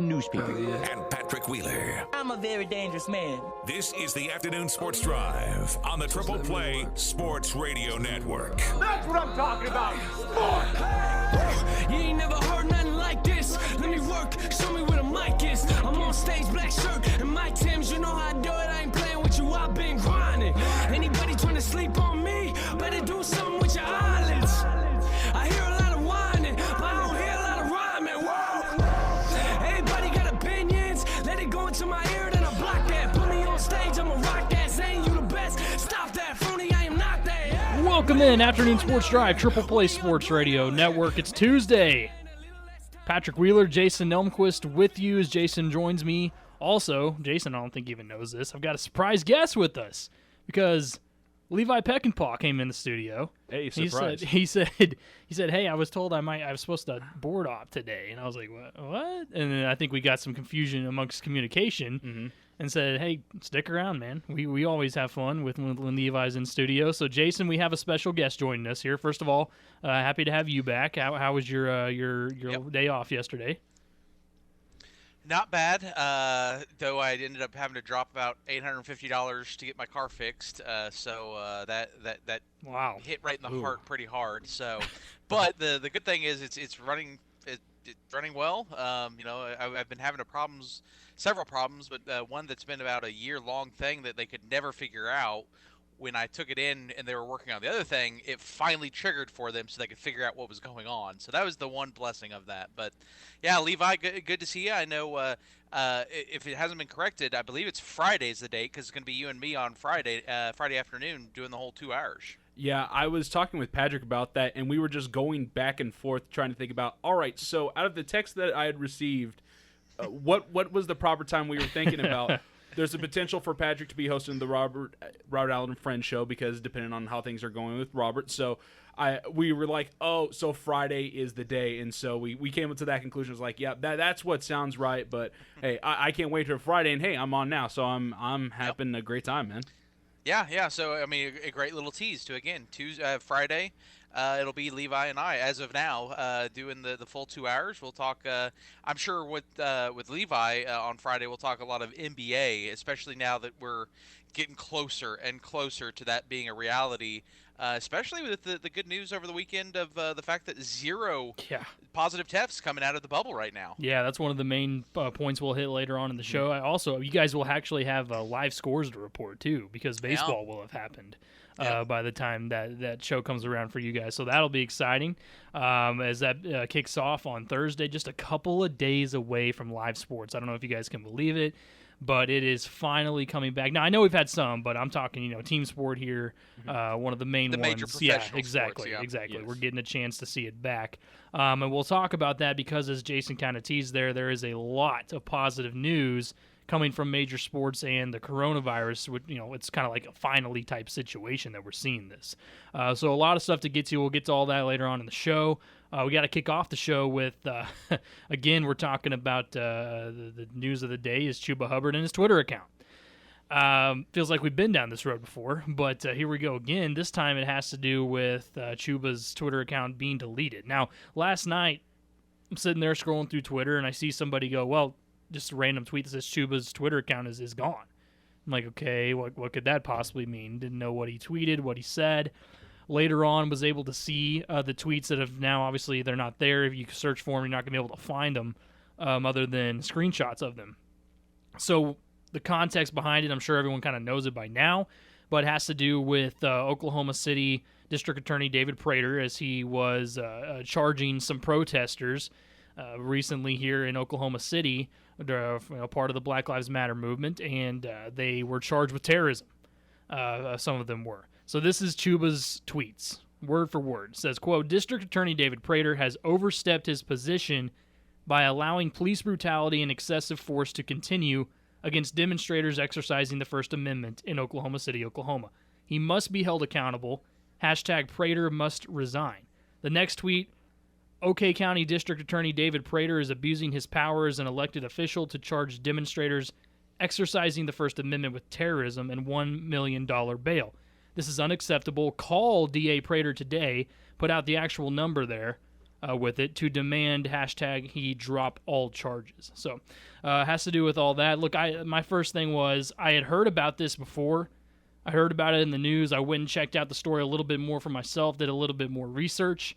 Washington newspaper. And Patrick Wheeler. I'm a very dangerous man. This is the Afternoon Sports Drive on the Triple Play Sports Radio Network. That's what I'm talking about. Sports. You ain't never heard nothing like this. Let me work, show me where the mic is. I'm on stage, black shirt, and my Timbs. You know how I do it, I ain't playing with you, I've been grinding. Anybody trying to sleep on me, better do something with your eyelids. I hear a lot of whining, but I don't hear a lot of rhyming. Whoa. Everybody got opinions, let it go into my ear, then I block that. Put me on stage, I'ma rock that. Saying you the best, stop that, phony, I am not that. Welcome in, Afternoon Sports Drive, Triple Play Sports Radio Network. It's Tuesday. Patrick Wheeler, Jason Nelmquist with you as Jason joins me. Also, Jason, I don't think even knows this, I've got a surprise guest with us because Levi Peckinpah came in the studio. Hey, surprise. He said, hey, I was told I was supposed to board op today. And I was like, what? And then I think we got some confusion amongst communication and said, hey, stick around, man. We always have fun when Levi's in studio. So, Jason, we have a special guest joining us here. First of all, happy to have you back. How was your day off yesterday? Not bad, though I ended up having to drop about $850 to get my car fixed. So that wow, hit right in the heart pretty hard. So, but the good thing is it's running well. I've been having several problems, but one that's been about a year-long thing that they could never figure out. When I took it in and they were working on the other thing, it finally triggered for them so they could figure out what was going on. So that was the one blessing of that. But, yeah, Levi, good to see you. I know if it hasn't been corrected, I believe it's Friday's the date because it's going to be you and me on Friday afternoon doing the whole 2 hours. Yeah, I was talking with Patrick about that, and we were just going back and forth trying to think about, all right, so out of the text that I had received, what was the proper time we were thinking about? There's a potential for Patrick to be hosting the Robert Allen and Friends show because depending on how things are going with Robert. So we were like, oh, so Friday is the day. And so we came up to that conclusion. It was like, yeah, that's what sounds right. But, hey, I can't wait for Friday. And, hey, I'm on now. So I'm having a great time, man. Yeah. So, I mean, a great little tease to, again, Friday. It'll be Levi and I, as of now, doing the full 2 hours. We'll talk, I'm sure with Levi on Friday, we'll talk a lot of NBA, especially now that we're getting closer and closer to that being a reality, especially with the good news over the weekend of the fact that zero positive tests coming out of the bubble right now. Yeah, that's one of the main points we'll hit later on in the show. Also, you guys will actually have live scores to report, too, because baseball will have happened. By the time that show comes around for you guys. So that'll be exciting as that kicks off on Thursday, just a couple of days away from live sports. I don't know if you guys can believe it, but it is finally coming back. Now, I know we've had some, but I'm talking, team sport here, one of the main ones. Major professional exactly, sports, exactly. Yes. We're getting a chance to see it back. And we'll talk about that because, as Jason kind of teased there is a lot of positive news coming from major sports and the coronavirus, it's kind of like a finally type situation that we're seeing this. So a lot of stuff to get to. We'll get to all that later on in the show. We got to kick off the show with, again, we're talking about the news of the day is Chuba Hubbard and his Twitter account. Feels like we've been down this road before, but here we go again. This time it has to do with Chuba's Twitter account being deleted. Now, last night, I'm sitting there scrolling through Twitter, and I see somebody go, well, just a random tweet that says Chuba's Twitter account is gone. I'm like, okay, what could that possibly mean? Didn't know what he tweeted, what he said. Later on, was able to see the tweets that have now, obviously, they're not there. If you search for them, you're not going to be able to find them other than screenshots of them. So the context behind it, I'm sure everyone kind of knows it by now, but it has to do with Oklahoma City District Attorney David Prater as he was charging some protesters recently here in Oklahoma City, part of the Black Lives Matter movement, and they were charged with terrorism. Some of them were. So this is Chuba's tweets, word for word. It says, quote, District Attorney David Prater has overstepped his position by allowing police brutality and excessive force to continue against demonstrators exercising the First Amendment in Oklahoma City, Oklahoma. He must be held accountable. Hashtag Prater must resign. The next tweet, OK County District Attorney David Prater is abusing his power as an elected official to charge demonstrators exercising the First Amendment with terrorism and $1 million bail. This is unacceptable. Call DA Prater today. Put out the actual number there. with it to demand hashtag he drop all charges. So it has to do with all that. Look, my first thing was I had heard about this before. I heard about it in the news. I went and checked out the story a little bit more for myself, did a little bit more research.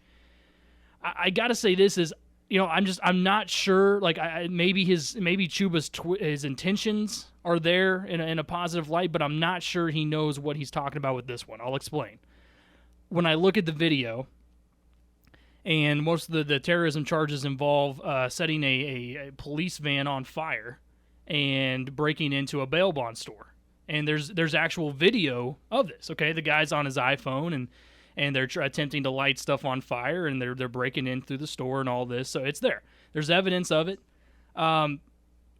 I got to say this is, I'm not sure. Like, maybe Chuba's his intentions are there in a positive light, but I'm not sure he knows what he's talking about with this one. I'll explain. When I look at the video, and most of the terrorism charges involve setting a police van on fire and breaking into a bail bond store. And there's actual video of this. Okay, the guy's on his iPhone and they're attempting to light stuff on fire, and they're breaking in through the store and all this. So it's there. There's evidence of it. And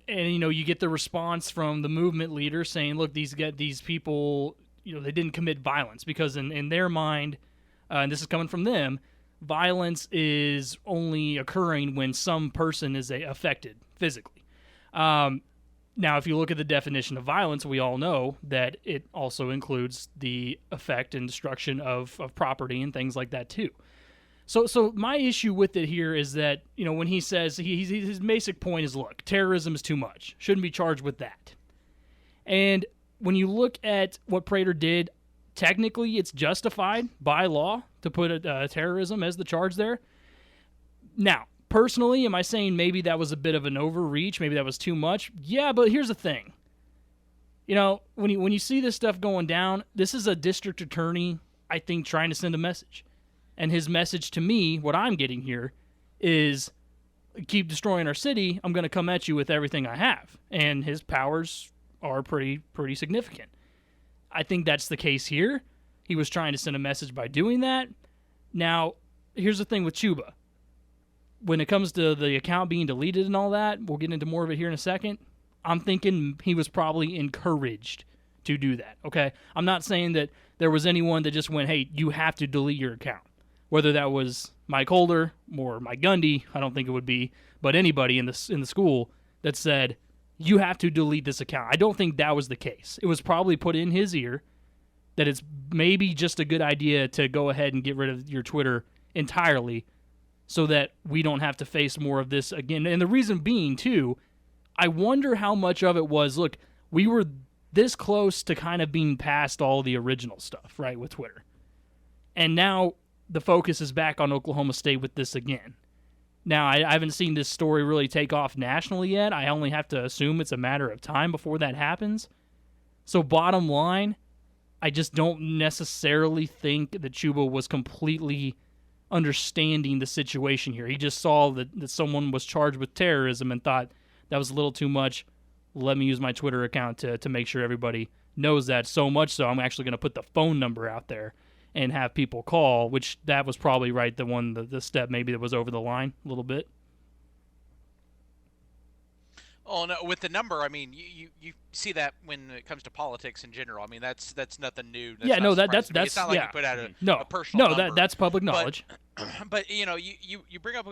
you get the response from the movement leader saying, "Look, these people, they didn't commit violence because in their mind, and this is coming from them, violence is only occurring when some person is affected physically." Now, if you look at the definition of violence, we all know that it also includes the effect and destruction of property and things like that too. So my issue with it here is that, when he says, his basic point is, look, terrorism is too much. Shouldn't be charged with that. And when you look at what Prater did, technically it's justified by law to put terrorism as the charge there. Now, personally, am I saying maybe that was a bit of an overreach? Maybe that was too much? Yeah, but here's the thing. When you see this stuff going down, this is a district attorney, I think, trying to send a message. And his message to me, what I'm getting here, is keep destroying our city, I'm going to come at you with everything I have. And his powers are pretty significant. I think that's the case here. He was trying to send a message by doing that. Now, here's the thing with Chuba. When it comes to the account being deleted and all that, we'll get into more of it here in a second. I'm thinking he was probably encouraged to do that, okay? I'm not saying that there was anyone that just went, hey, you have to delete your account. Whether that was Mike Holder or Mike Gundy, I don't think it would be, but anybody in the school that said, you have to delete this account. I don't think that was the case. It was probably put in his ear that it's maybe just a good idea to go ahead and get rid of your Twitter entirely, so that we don't have to face more of this again. And the reason being, too, I wonder how much of it was, look, we were this close to kind of being past all the original stuff, right, with Twitter. And now the focus is back on Oklahoma State with this again. Now, I haven't seen this story really take off nationally yet. I only have to assume it's a matter of time before that happens. So bottom line, I just don't necessarily think that Chuba was completely understanding the situation here. He just saw that someone was charged with terrorism and thought that was a little too much. Let me use my Twitter account to make sure everybody knows that, so much so I'm actually going to put the phone number out there and have people call, which that was probably right, the step maybe that was over the line a little bit. Oh no, with the number, I mean, you see that when it comes to politics in general. I mean, that's nothing new. That's it's not like you put out a personal number. That's public knowledge. But you bring up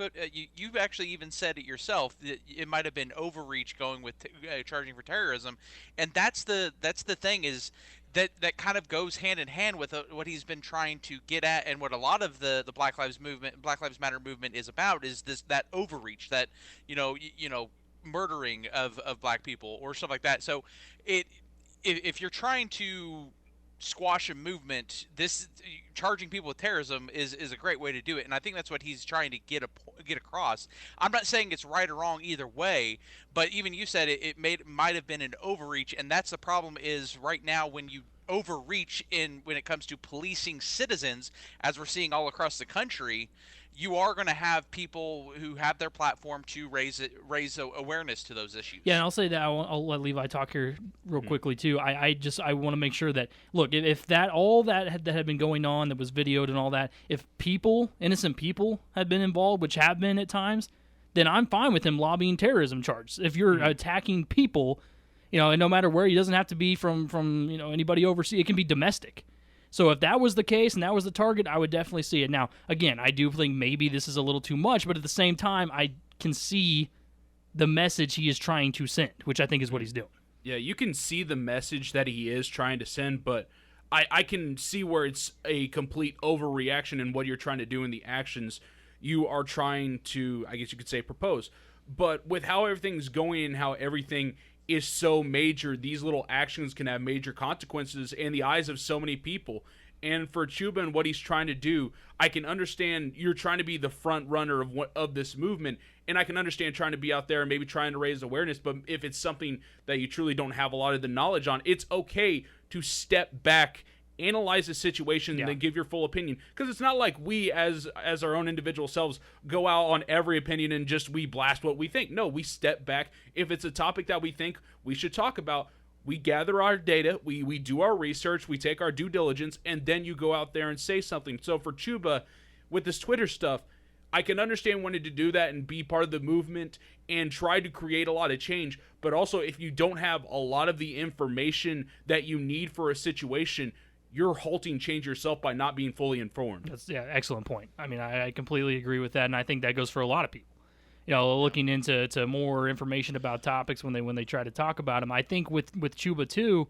you've actually even said it yourself that it might have been overreach going with charging for terrorism, and that's the thing is that kind of goes hand in hand with what he's been trying to get at, and what a lot of the Black Lives Matter movement is about is that overreach, that murdering of black people or stuff like that. So if you're trying to squash a movement, this charging people with terrorism is a great way to do it, and I think that's what he's trying to get across. I'm not saying it's right or wrong either way, but even you said it might have been an overreach, and that's the problem is right now when you overreach when it comes to policing citizens, as we're seeing all across the country, you are going to have people who have their platform to raise awareness to those issues. Yeah, and I'll say that I'll let Levi talk here real quickly too. I want to make sure that, look, if all that had been going on, that was videoed and all that, if innocent people had been involved, which have been at times, then I'm fine with him lobbying terrorism charges. If you're attacking people, and no matter where, he doesn't have to be from anybody overseas. It can be domestic. So if that was the case and that was the target, I would definitely see it. Now, again, I do think maybe this is a little too much, but at the same time, I can see the message he is trying to send, which I think is what he's doing. Yeah, you can see the message that he is trying to send, but I can see where it's a complete overreaction in what you're trying to do in the actions. you are trying to, I guess you could say, propose. But with how everything's going and how everything is so major, these little actions can have major consequences in the eyes of so many people. And for Chuba and what he's trying to do, I can understand you're trying to be the front runner of this movement, and I can understand trying to be out there and maybe trying to raise awareness. But if it's something that you truly don't have a lot of the knowledge on, it's okay to step back, analyze the situation, and then give your full opinion. Because it's not like we, as our own individual selves, go out on every opinion and just we blast what we think. No, we step back. If it's a topic that we think we should talk about, we gather our data, we do our research, we take our due diligence, and then you go out there and say something. So for Chuba, with this Twitter stuff, I can understand wanting to do that and be part of the movement and try to create a lot of change. But also, if you don't have a lot of the information that you need for a situation, you're halting change yourself by not being fully informed. That's excellent point. I mean, I completely agree with that, and I think that goes for a lot of people. Looking into more information about topics when they try to talk about them. I think with Chuba too,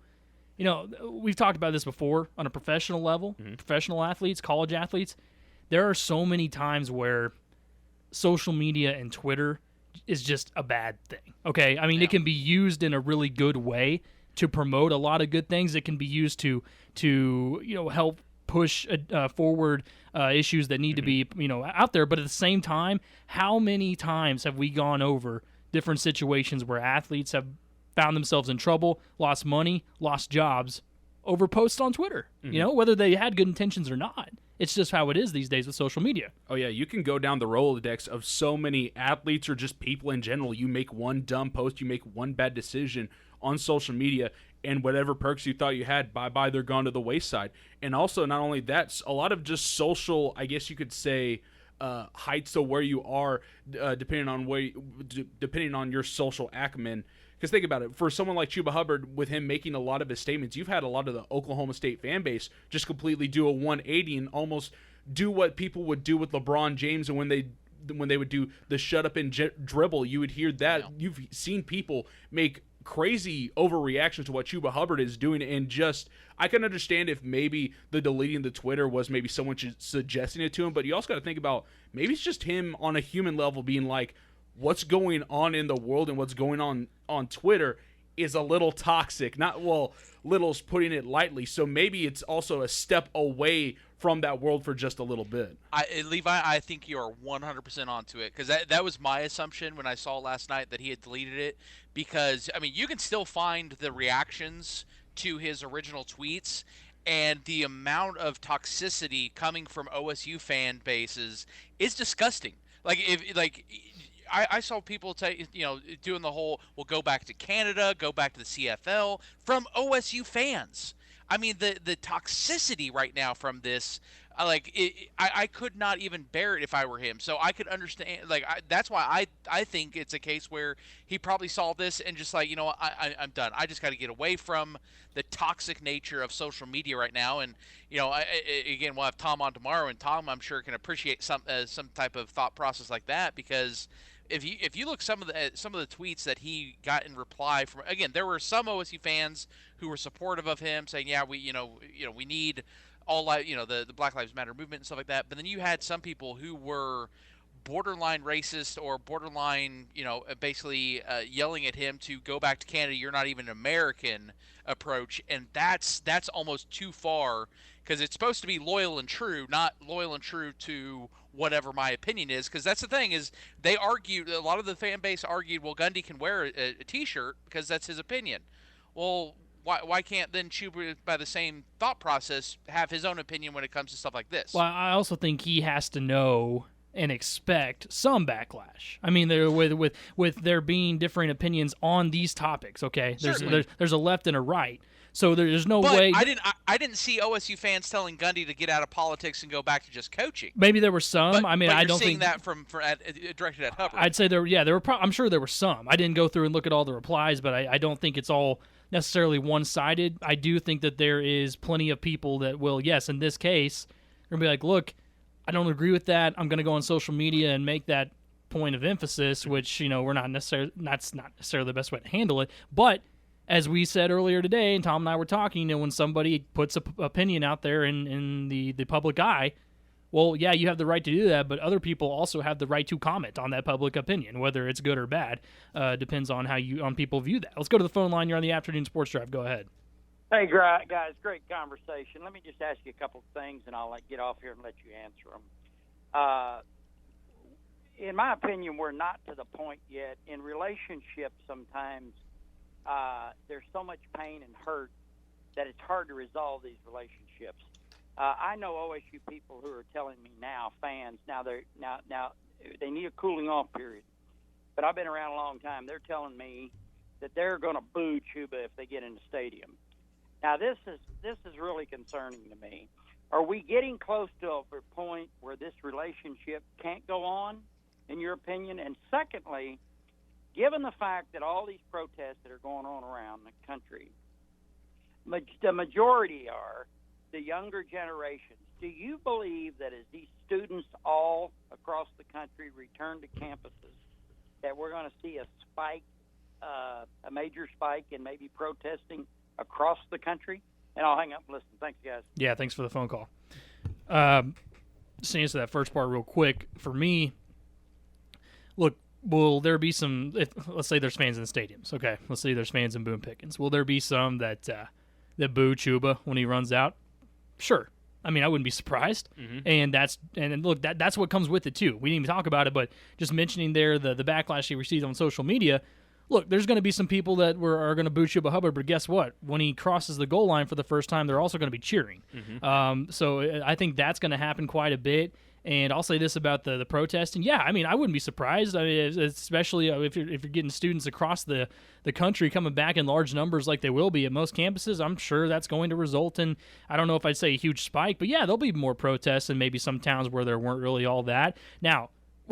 we've talked about this before on a professional level, professional athletes, college athletes. There are so many times where social media and Twitter is just a bad thing. Okay, I mean, it can be used in a really good way to promote a lot of good things. It can be used to help push forward issues that need to be out there. But at the same time, how many times have we gone over different situations where athletes have found themselves in trouble, lost money, lost jobs over posts on Twitter? Whether they had good intentions or not. It's just how it is these days with social media. Oh, yeah, you can go down the Rolodex of so many athletes or just people in general. You make one dumb post, you make one bad decision on social media, and whatever perks you thought you had, bye-bye, they're gone to the wayside. And also, not only that, a lot of just social, I guess you could say, heights of where you are, depending on your social acumen. Because think about it, for someone like Chuba Hubbard, with him making a lot of his statements, you've had a lot of the Oklahoma State fan base just completely do a 180 and almost do what people would do with LeBron James, and when they would do the shut up and dribble, you would hear that. Yeah. You've seen people make crazy overreactions to what Chuba Hubbard is doing, and just I can understand if maybe the deleting the Twitter was maybe someone suggesting it to him, but you also got to think about maybe it's just him on a human level being like, what's going on in the world and what's going on Twitter is a little toxic. Little's putting it lightly. So maybe it's also a step away from that world for just a little bit. Levi, I think you are 100% onto it, because that was my assumption when I saw last night that he had deleted it. Because, I mean, you can still find the reactions to his original tweets, and the amount of toxicity coming from OSU fan bases is disgusting. I saw people doing the whole, we'll go back to Canada, go back to the CFL from OSU fans. I mean, the toxicity right now from this, I could not even bear it if I were him. So I could understand, that's why I think it's a case where he probably saw this and just I'm done. I just got to get away from the toxic nature of social media right now. And, again, we'll have Tom on tomorrow, and Tom, I'm sure, can appreciate some type of thought process like that, because if you look some of the tweets that he got in reply from, again, there were some OSU fans who were supportive of him, saying, yeah, we need all the Black Lives Matter movement and stuff like that. But then you had some people who were borderline racist or borderline, basically yelling at him to go back to Canada. You're not even an American approach, and that's almost too far, because it's supposed to be loyal and true, not loyal and true to whatever my opinion is. Because that's the thing, is they argued, a lot of the fan base argued, well, Gundy can wear a T-shirt because that's his opinion. Well, why can't then Chuba, by the same thought process, have his own opinion when it comes to stuff like this? Well, I also think he has to know and expect some backlash. I mean, with there being differing opinions on these topics. Okay, there's a left and a right. So there's no way. I didn't see OSU fans telling Gundy to get out of politics and go back to just coaching. Maybe there were some. But I don't think that from directed at Hubbard. I'd say there were. I'm sure there were some. I didn't go through and look at all the replies, but I don't think it's all necessarily one-sided. I do think that there is plenty of people that will, yes, in this case, they're gonna be like, look, I don't agree with that. I'm gonna go on social media and make that point of emphasis, which we're not necessarily, that's not necessarily the best way to handle it, but. As we said earlier today, and Tom and I were talking, when somebody puts an opinion out there in the public eye, Well, yeah, you have the right to do that, but other people also have the right to comment on that public opinion, whether it's good or bad. Depends on how people view that. Let's go to the phone line. You're on the Afternoon Sports Drive. Go ahead. Hey, guys, great conversation. Let me just ask you a couple of things, and I'll get off here and let you answer them. In my opinion, we're not to the point yet. In relationships, sometimes there's so much pain and hurt that it's hard to resolve these relationships. I know OSU people who are telling me now, fans, now they need a cooling off period. But I've been around a long time. They're telling me that they're going to boo Chuba if they get in the stadium. Now this is really concerning to me. Are we getting close to a point where this relationship can't go on, in your opinion? And secondly, given the fact that all these protests that are going on around the country, the majority are the younger generations, do you believe that as these students all across the country return to campuses, that we're going to see a spike, a major spike in maybe protesting across the country? And I'll hang up and listen. Thanks, guys. Yeah, thanks for the phone call. Just to answer that first part real quick, for me, look, will there be some, let's say there's fans in the stadiums. Okay, let's say there's fans in Boone Pickens. Will there be some that boo Chuba when he runs out? Sure. I mean, I wouldn't be surprised. Mm-hmm. And look, that's what comes with it too. We didn't even talk about it, but just mentioning there the backlash he received on social media. Look, there's going to be some people that are going to boo Chuba Hubbard, but guess what? When he crosses the goal line for the first time, they're also going to be cheering. Mm-hmm. So I think that's going to happen quite a bit. And I'll say this about the protesting. Yeah, I mean, I wouldn't be surprised. I mean, especially if you're getting students across the country coming back in large numbers like they will be at most campuses. I'm sure that's going to result in, I don't know if I'd say a huge spike, but yeah, there'll be more protests in maybe some towns where there weren't really all that. Now,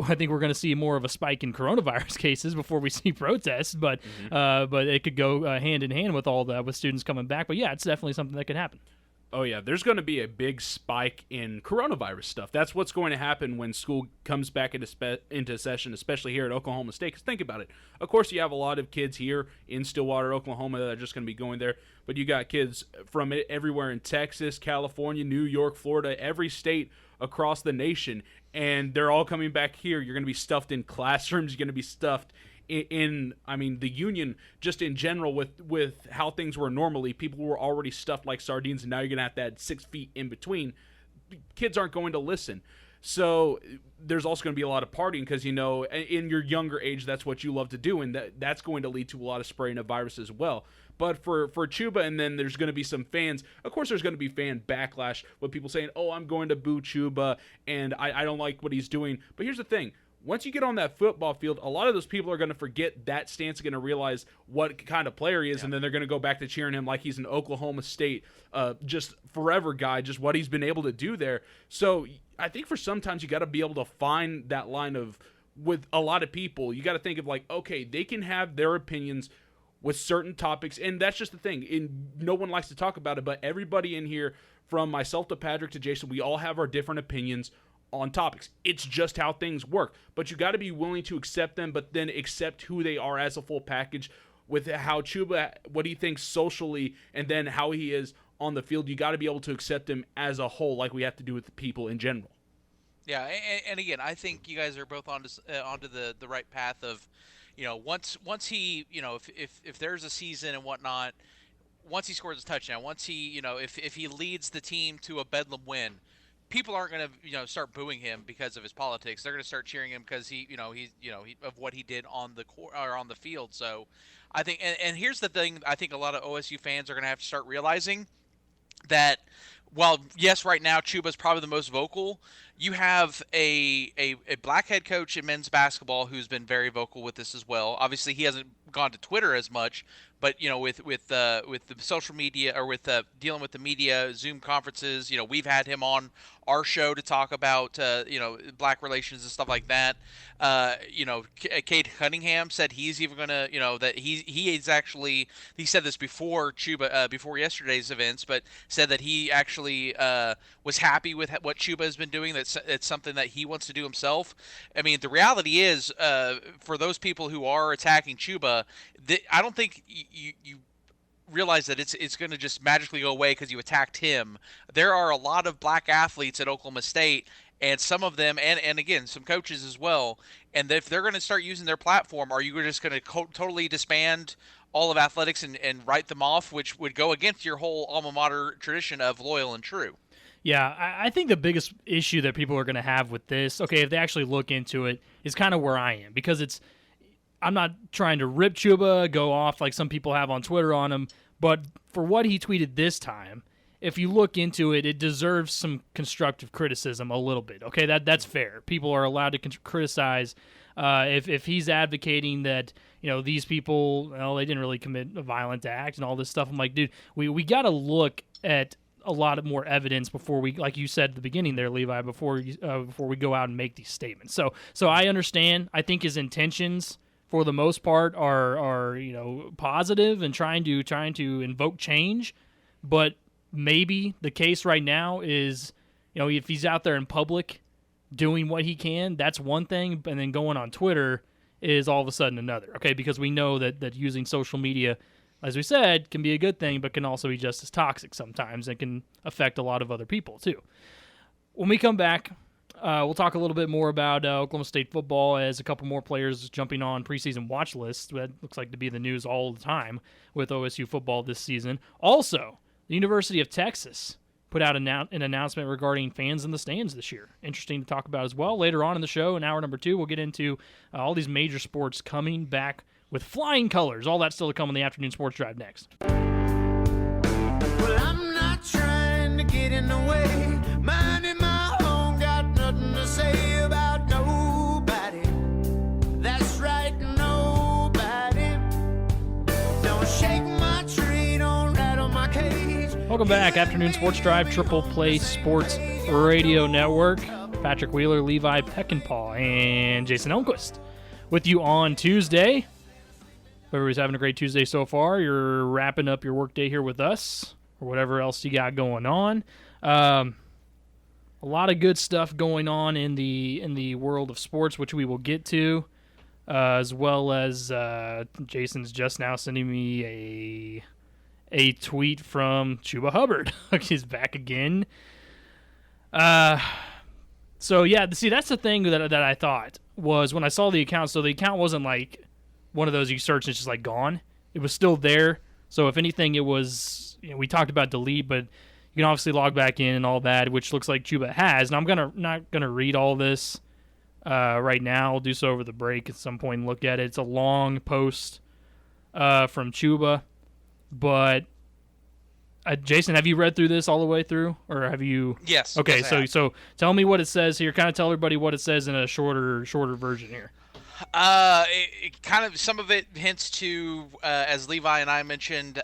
I think we're going to see more of a spike in coronavirus cases before we see protests, but it could go hand in hand with all that, with students coming back. But yeah, it's definitely something that could happen. Oh, yeah, there's going to be a big spike in coronavirus stuff. That's what's going to happen when school comes back into session, especially here at Oklahoma State. Because think about it. Of course, you have a lot of kids here in Stillwater, Oklahoma, that are just going to be going there. But you got kids from everywhere in Texas, California, New York, Florida, every state across the nation. And they're all coming back here. You're going to be stuffed in classrooms. You're going to be stuffed in the union, just in general, with how things were normally. People were already stuffed like sardines, and now you're going to have to add 6 feet in between. Kids aren't going to listen. So there's also going to be a lot of partying because, in your younger age, that's what you love to do, and that's going to lead to a lot of spraying of virus as well. But for Chuba, and then there's going to be some fans. Of course, there's going to be fan backlash with people saying, oh, I'm going to boo Chuba, and I don't like what he's doing. But here's the thing. Once you get on that football field, a lot of those people are going to forget that stance, going to realize what kind of player he is, and then they're going to go back to cheering him like he's an Oklahoma State just forever guy, just what he's been able to do there. So I think for sometimes you got to be able to find that line of, with a lot of people, you got to think of like, okay, they can have their opinions with certain topics, and that's just the thing. And no one likes to talk about it, but everybody in here, from myself to Patrick to Jason, we all have our different opinions on topics. It's just how things work. But you got to be willing to accept them, but then accept who they are as a full package, with how Chuba, what he thinks socially, and then how he is on the field. You got to be able to accept him as a whole, like we have to do with the people in general. Yeah, and again, I think you guys are both onto the right path of, once he, if there's a season and whatnot, once he scores a touchdown, once he, if he leads the team to a bedlam win, people aren't going to, start booing him because of his politics. They're going to start cheering him because he of what he did on the court or on the field. So, I think, and here's the thing: I think a lot of OSU fans are going to have to start realizing that while yes, right now Chuba's probably the most vocal, you have a black head coach in men's basketball who's been very vocal with this as well. Obviously, he hasn't gone to Twitter as much, but with the social media, or with dealing with the media, Zoom conferences, we've had him on our show to talk about black relations and stuff like that. Cade Cunningham said he's even gonna that he said this before Chuba before yesterday's events, but said that he actually was happy with what Chuba has been doing. That's it's something that he wants to do himself. I mean, the reality is, for those people who are attacking Chuba, I don't think you realize that it's going to just magically go away because you attacked him. There are a lot of black athletes at Oklahoma State, and some of them, and again, some coaches as well. And if they're going to start using their platform, are you just going to totally disband all of athletics and write them off, which would go against your whole alma mater tradition of loyal and true? Yeah, I think the biggest issue that people are going to have with this, okay, if they actually look into it, is kind of where I am. Because I'm not trying to rip Chuba, go off like some people have on Twitter on him, but for what he tweeted this time, if you look into it, it deserves some constructive criticism a little bit. Okay, that's fair. People are allowed to criticize if he's advocating that, these people, they didn't really commit a violent act and all this stuff. I'm like, dude, we got to look at a lot of more evidence before we, like you said at the beginning there, Levi, before we go out and make these statements. So I understand. I think his intentions, for the most part, are positive and trying to invoke change, but maybe the case right now is, if he's out there in public doing what he can, that's one thing, and then going on Twitter is all of a sudden another. Okay, because we know that using social media, as we said, can be a good thing, but can also be just as toxic sometimes and can affect a lot of other people too. When we come back, we'll talk a little bit more about Oklahoma State football, as a couple more players jumping on preseason watch lists. That looks like to be the news all the time with OSU football this season. Also, the University of Texas put out an announcement regarding fans in the stands this year. Interesting to talk about as well. Later on in the show, in hour number 2, we'll get into all these major sports coming back with flying colors. All that still to come on the Afternoon Sports Drive next. Well, I'm not trying to get in the way. Minding my own, got nothing to say about nobody. That's right, nobody. Don't shake my tree, don't rattle my cage. Welcome back. Afternoon Sports Drive, Triple Play Sports Radio Network. Patrick Wheeler, Levi Peckinpah, and Jason Elmquist with you on Tuesday. Everybody's having a great Tuesday so far. You're wrapping up your workday here with us, or whatever else you got going on. A lot of good stuff going on in the world of sports, which we will get to, as well as Jason's just now sending me a tweet from Chuba Hubbard. He's back again. So yeah, see, that's the thing that I thought was when I saw the account. So the account wasn't like one of those you search and it's just like gone. It was still there. So if anything, it was, we talked about delete, but you can obviously log back in and all that, which looks like Chuba has. And I'm not gonna read all this right now. I'll do so over the break at some point and look at it. It's a long post from Chuba, but Jason, have you read through this all the way through, or have you? Yes. Okay, yes, so tell me what it says here. Kind of tell everybody what it says in a shorter version here. It kind of, some of it hints to, as Levi and I mentioned,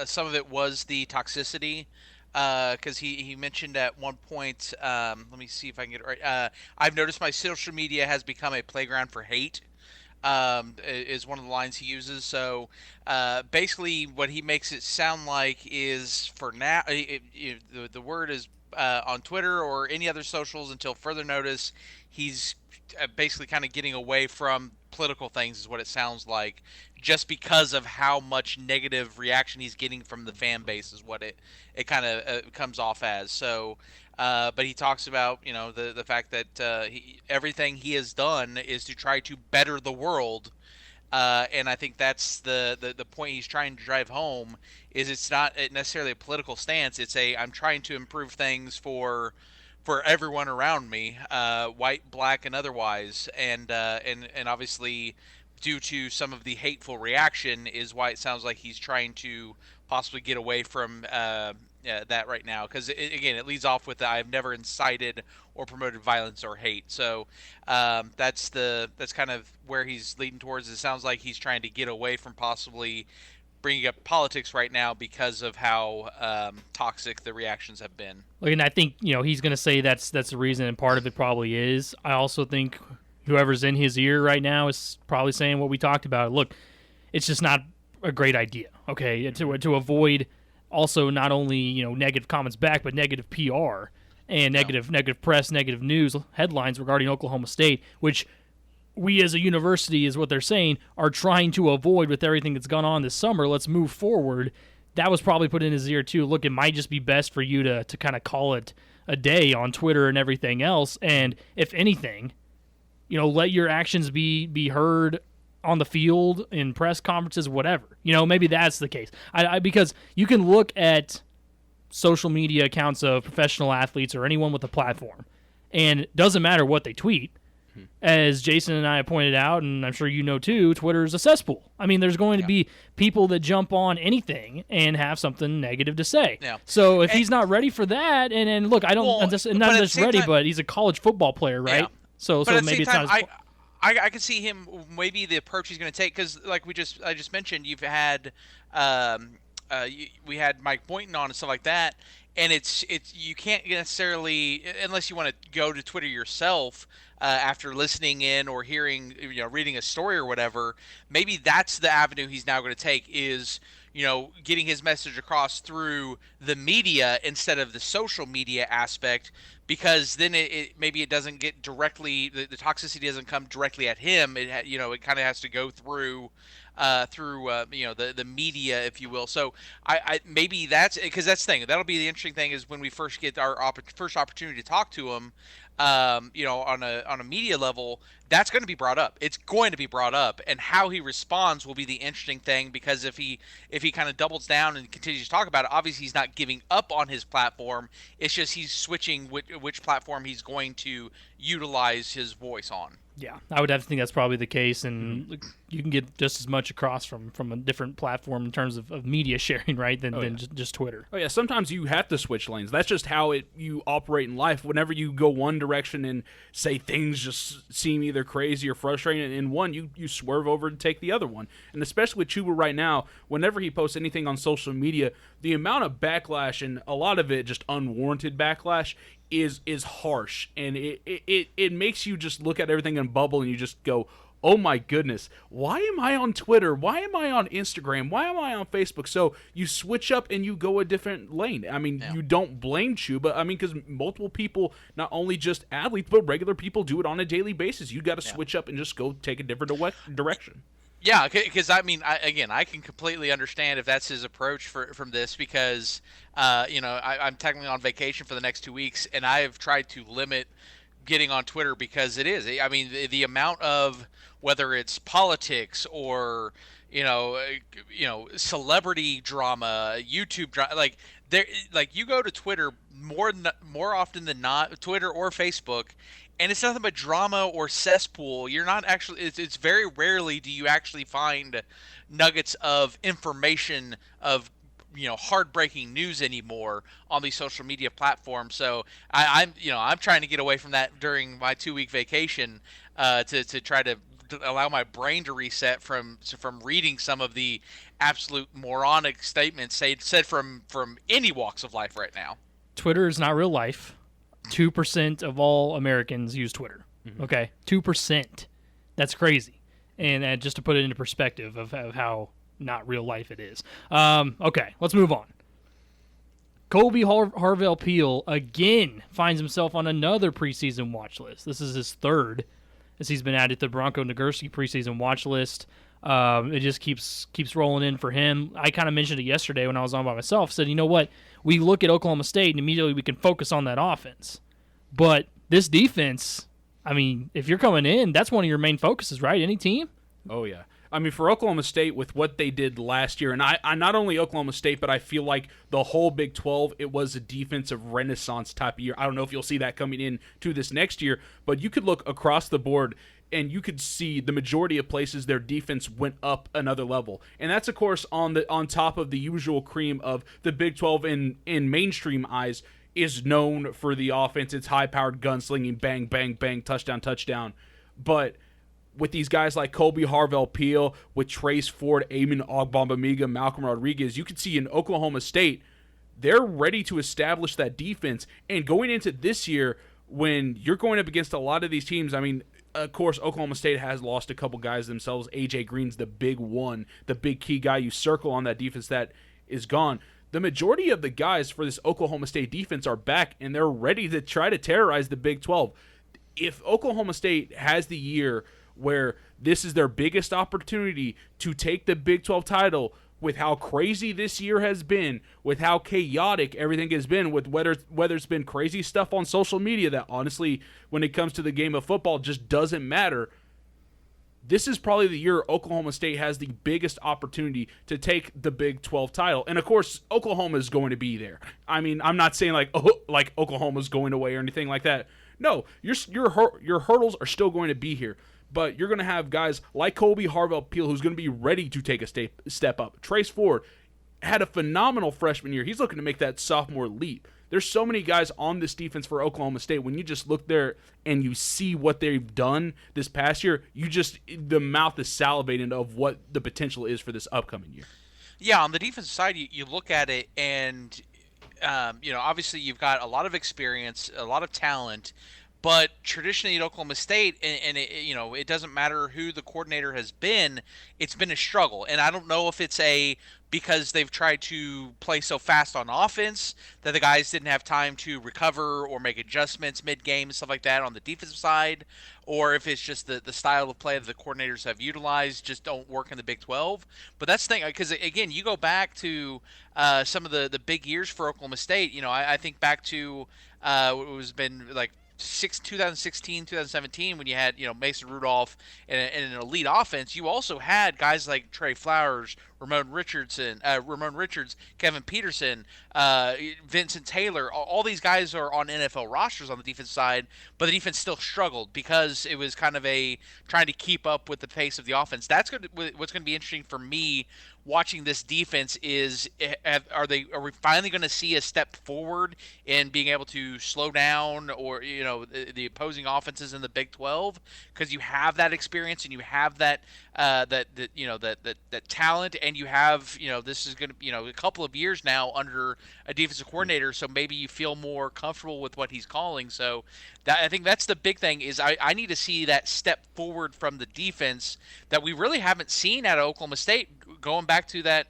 some of it was the toxicity, because he mentioned at one point, let me see if I can get it right. I've noticed my social media has become a playground for hate, is one of the lines he uses. So basically what he makes it sound like is, for now, the word is on Twitter or any other socials until further notice, he's basically kind of getting away from political things, is what it sounds like, just because of how much negative reaction he's getting from the fan base, is what it kind of comes off as. So but he talks about, the fact that everything he has done is to try to better the world, and I think that's the point he's trying to drive home, is it's not necessarily a political stance. It's I'm trying to improve things for everyone around me, white, black, and otherwise, and obviously, due to some of the hateful reaction, is why it sounds like he's trying to possibly get away from that right now. Because again, it leads off with I've never incited or promoted violence or hate. So that's kind of where he's leading towards. It sounds like he's trying to get away from possibly bringing up politics right now because of how toxic the reactions have been. And I think he's going to say that's the reason, and part of it probably is. I also think whoever's in his ear right now is probably saying what we talked about. Look, it's just not a great idea. Okay, to avoid also not only negative comments back, but negative PR and negative press, negative news headlines regarding Oklahoma State, which we as a university, is what they're saying, are trying to avoid with everything that's gone on this summer. Let's move forward. That was probably put in his ear too. Look, it might just be best for you to kind of call it a day on Twitter and everything else. And if anything, let your actions be heard on the field, in press conferences, whatever. Maybe that's the case. Because you can look at social media accounts of professional athletes or anyone with a platform, and it doesn't matter what they tweet. As Jason and I have pointed out, and I'm sure you know too, Twitter is a cesspool. I mean, there's going to be people that jump on anything and have something negative to say. Yeah. So if he's not ready for that, and look, I don't, not just ready, but he's a college football player, right? Yeah. So maybe it's not as I can see him, maybe the approach he's going to take, because like I just mentioned, you've had we had Mike Boynton on and stuff like that, and it's you can't necessarily, unless you want to go to Twitter yourself after listening in or hearing, reading a story or whatever. Maybe that's the avenue he's now going to take, is getting his message across through the media instead of the social media aspect, because then maybe it doesn't get directly, the toxicity doesn't come directly at him. It kind of has to go through the media, if you will. So I maybe that's, because that's the thing, that'll be the interesting thing, is when we first get our first opportunity to talk to him, on a media level, that's going to be brought up. It's going to be brought up, and how he responds will be the interesting thing, because if he kind of doubles down and continues to talk about it, obviously he's not giving up on his platform. It's just he's switching which platform he's going to utilize his voice on. Yeah, I would have to think that's probably the case, and you can get just as much across from a different platform in terms of media sharing, right, than just Twitter. Oh, yeah, sometimes you have to switch lanes. That's just how you operate in life. Whenever you go one direction and say things just seem either crazy or frustrating in one, you swerve over and take the other one. And especially with Chuba right now, whenever he posts anything on social media, the amount of backlash, and a lot of it just unwarranted backlash, is harsh, and it makes you just look at everything and bubble, and you just go, oh my goodness, why am I on Twitter? Why am I on Instagram? Why am I on Facebook? So you switch up and you go a different lane. I mean, you don't blame Chuba. I mean, because multiple people, not only just athletes, but regular people, do it on a daily basis. You got to switch up and just go take a different direction. Yeah, because I mean, I can completely understand if that's his approach from this, because I'm technically on vacation for the next 2 weeks, and I have tried to limit getting on Twitter, because it is. I mean, the amount of, whether it's politics or celebrity drama, YouTube drama, like you go to Twitter more often than not, Twitter or Facebook, and it's nothing but drama or cesspool. You're not actually, it's very rarely do you actually find nuggets of information, of hard-breaking news anymore on these social media platforms. So I'm trying to get away from that during my 2-week vacation, to try to allow my brain to reset from reading some of the absolute moronic statements said from any walks of life right now. Twitter is not real life. 2% of all Americans use Twitter. Okay, 2%. That's crazy. And just to put it into perspective of how not real life it is. Okay, let's move on. Kobe Harvell-Peel again finds himself on another preseason watch list. This is his third, as he's been added to the Bronco Nagurski preseason watch list. It just keeps rolling in for him. I kind of mentioned it yesterday when I was on by myself. Said, you know what? We look at Oklahoma State and immediately we can focus on that offense. But this defense, I mean, if you're coming in, that's one of your main focuses, right? Any team? Oh, yeah. I mean, for Oklahoma State, with what they did last year, and I not only Oklahoma State, but I feel like the whole Big 12, it was a defensive renaissance type of year. I don't know if you'll see that coming in to this next year, but you could look across the board and you could see the majority of places their defense went up another level. And that's, of course, on top of the usual cream of the Big 12 in mainstream eyes is known for the offense. It's high-powered gunslinging, bang, bang, bang, touchdown, touchdown. But with these guys like Kobe Harvell-Peel, with Trace Ford, Amen Ogbongbemiga, Malcolm Rodriguez, you can see in Oklahoma State, they're ready to establish that defense. And going into this year, when you're going up against a lot of these teams, I mean, of course, Oklahoma State has lost a couple guys themselves. A.J. Green's the big one, the big key guy you circle on that defense that is gone. The majority of the guys for this Oklahoma State defense are back, and they're ready to try to terrorize the Big 12. If Oklahoma State has the year where this is their biggest opportunity to take the Big 12 title with how crazy this year has been, with how chaotic everything has been, with whether it's been crazy stuff on social media that honestly, when it comes to the game of football, just doesn't matter. This is probably the year Oklahoma State has the biggest opportunity to take the Big 12 title. And, of course, Oklahoma is going to be there. I mean, I'm not saying like Oklahoma's going away or anything like that. No, your hurdles are still going to be here. But you're going to have guys like Colby Harvell-Peel who's going to be ready to take a step up. Trace Ford had a phenomenal freshman year. He's looking to make that sophomore leap. There's so many guys on this defense for Oklahoma State. When you just look there and you see what they've done this past year, the mouth is salivating of what the potential is for this upcoming year. Yeah, on the defensive side, you look at it and, obviously you've got a lot of experience, a lot of talent, but traditionally at Oklahoma State, and it doesn't matter who the coordinator has been, it's been a struggle. And I don't know if it's because they've tried to play so fast on offense that the guys didn't have time to recover or make adjustments mid-game and stuff like that on the defensive side, or if it's just the style of play that the coordinators have utilized just don't work in the Big 12. But that's the thing, because, again, you go back to some of the big years for Oklahoma State. I think back to what was been like 2016, 2017, when you had Mason Rudolph and an elite offense. You also had guys like Trey Flowers, Ramon Richards, Kevin Peterson, Vincent Taylor. All these guys are on NFL rosters on the defense side, but the defense still struggled because it was kind of trying to keep up with the pace of the offense. What's going to be interesting for me watching this defense is, are we finally going to see a step forward in being able to slow down or the opposing offenses in the Big 12, because you have that experience and you have that talent, and you have this is going to a couple of years now under a defensive coordinator, so maybe you feel more comfortable with what he's calling. So I think that's the big thing, is I need to see that step forward from the defense that we really haven't seen out of Oklahoma State, going back to that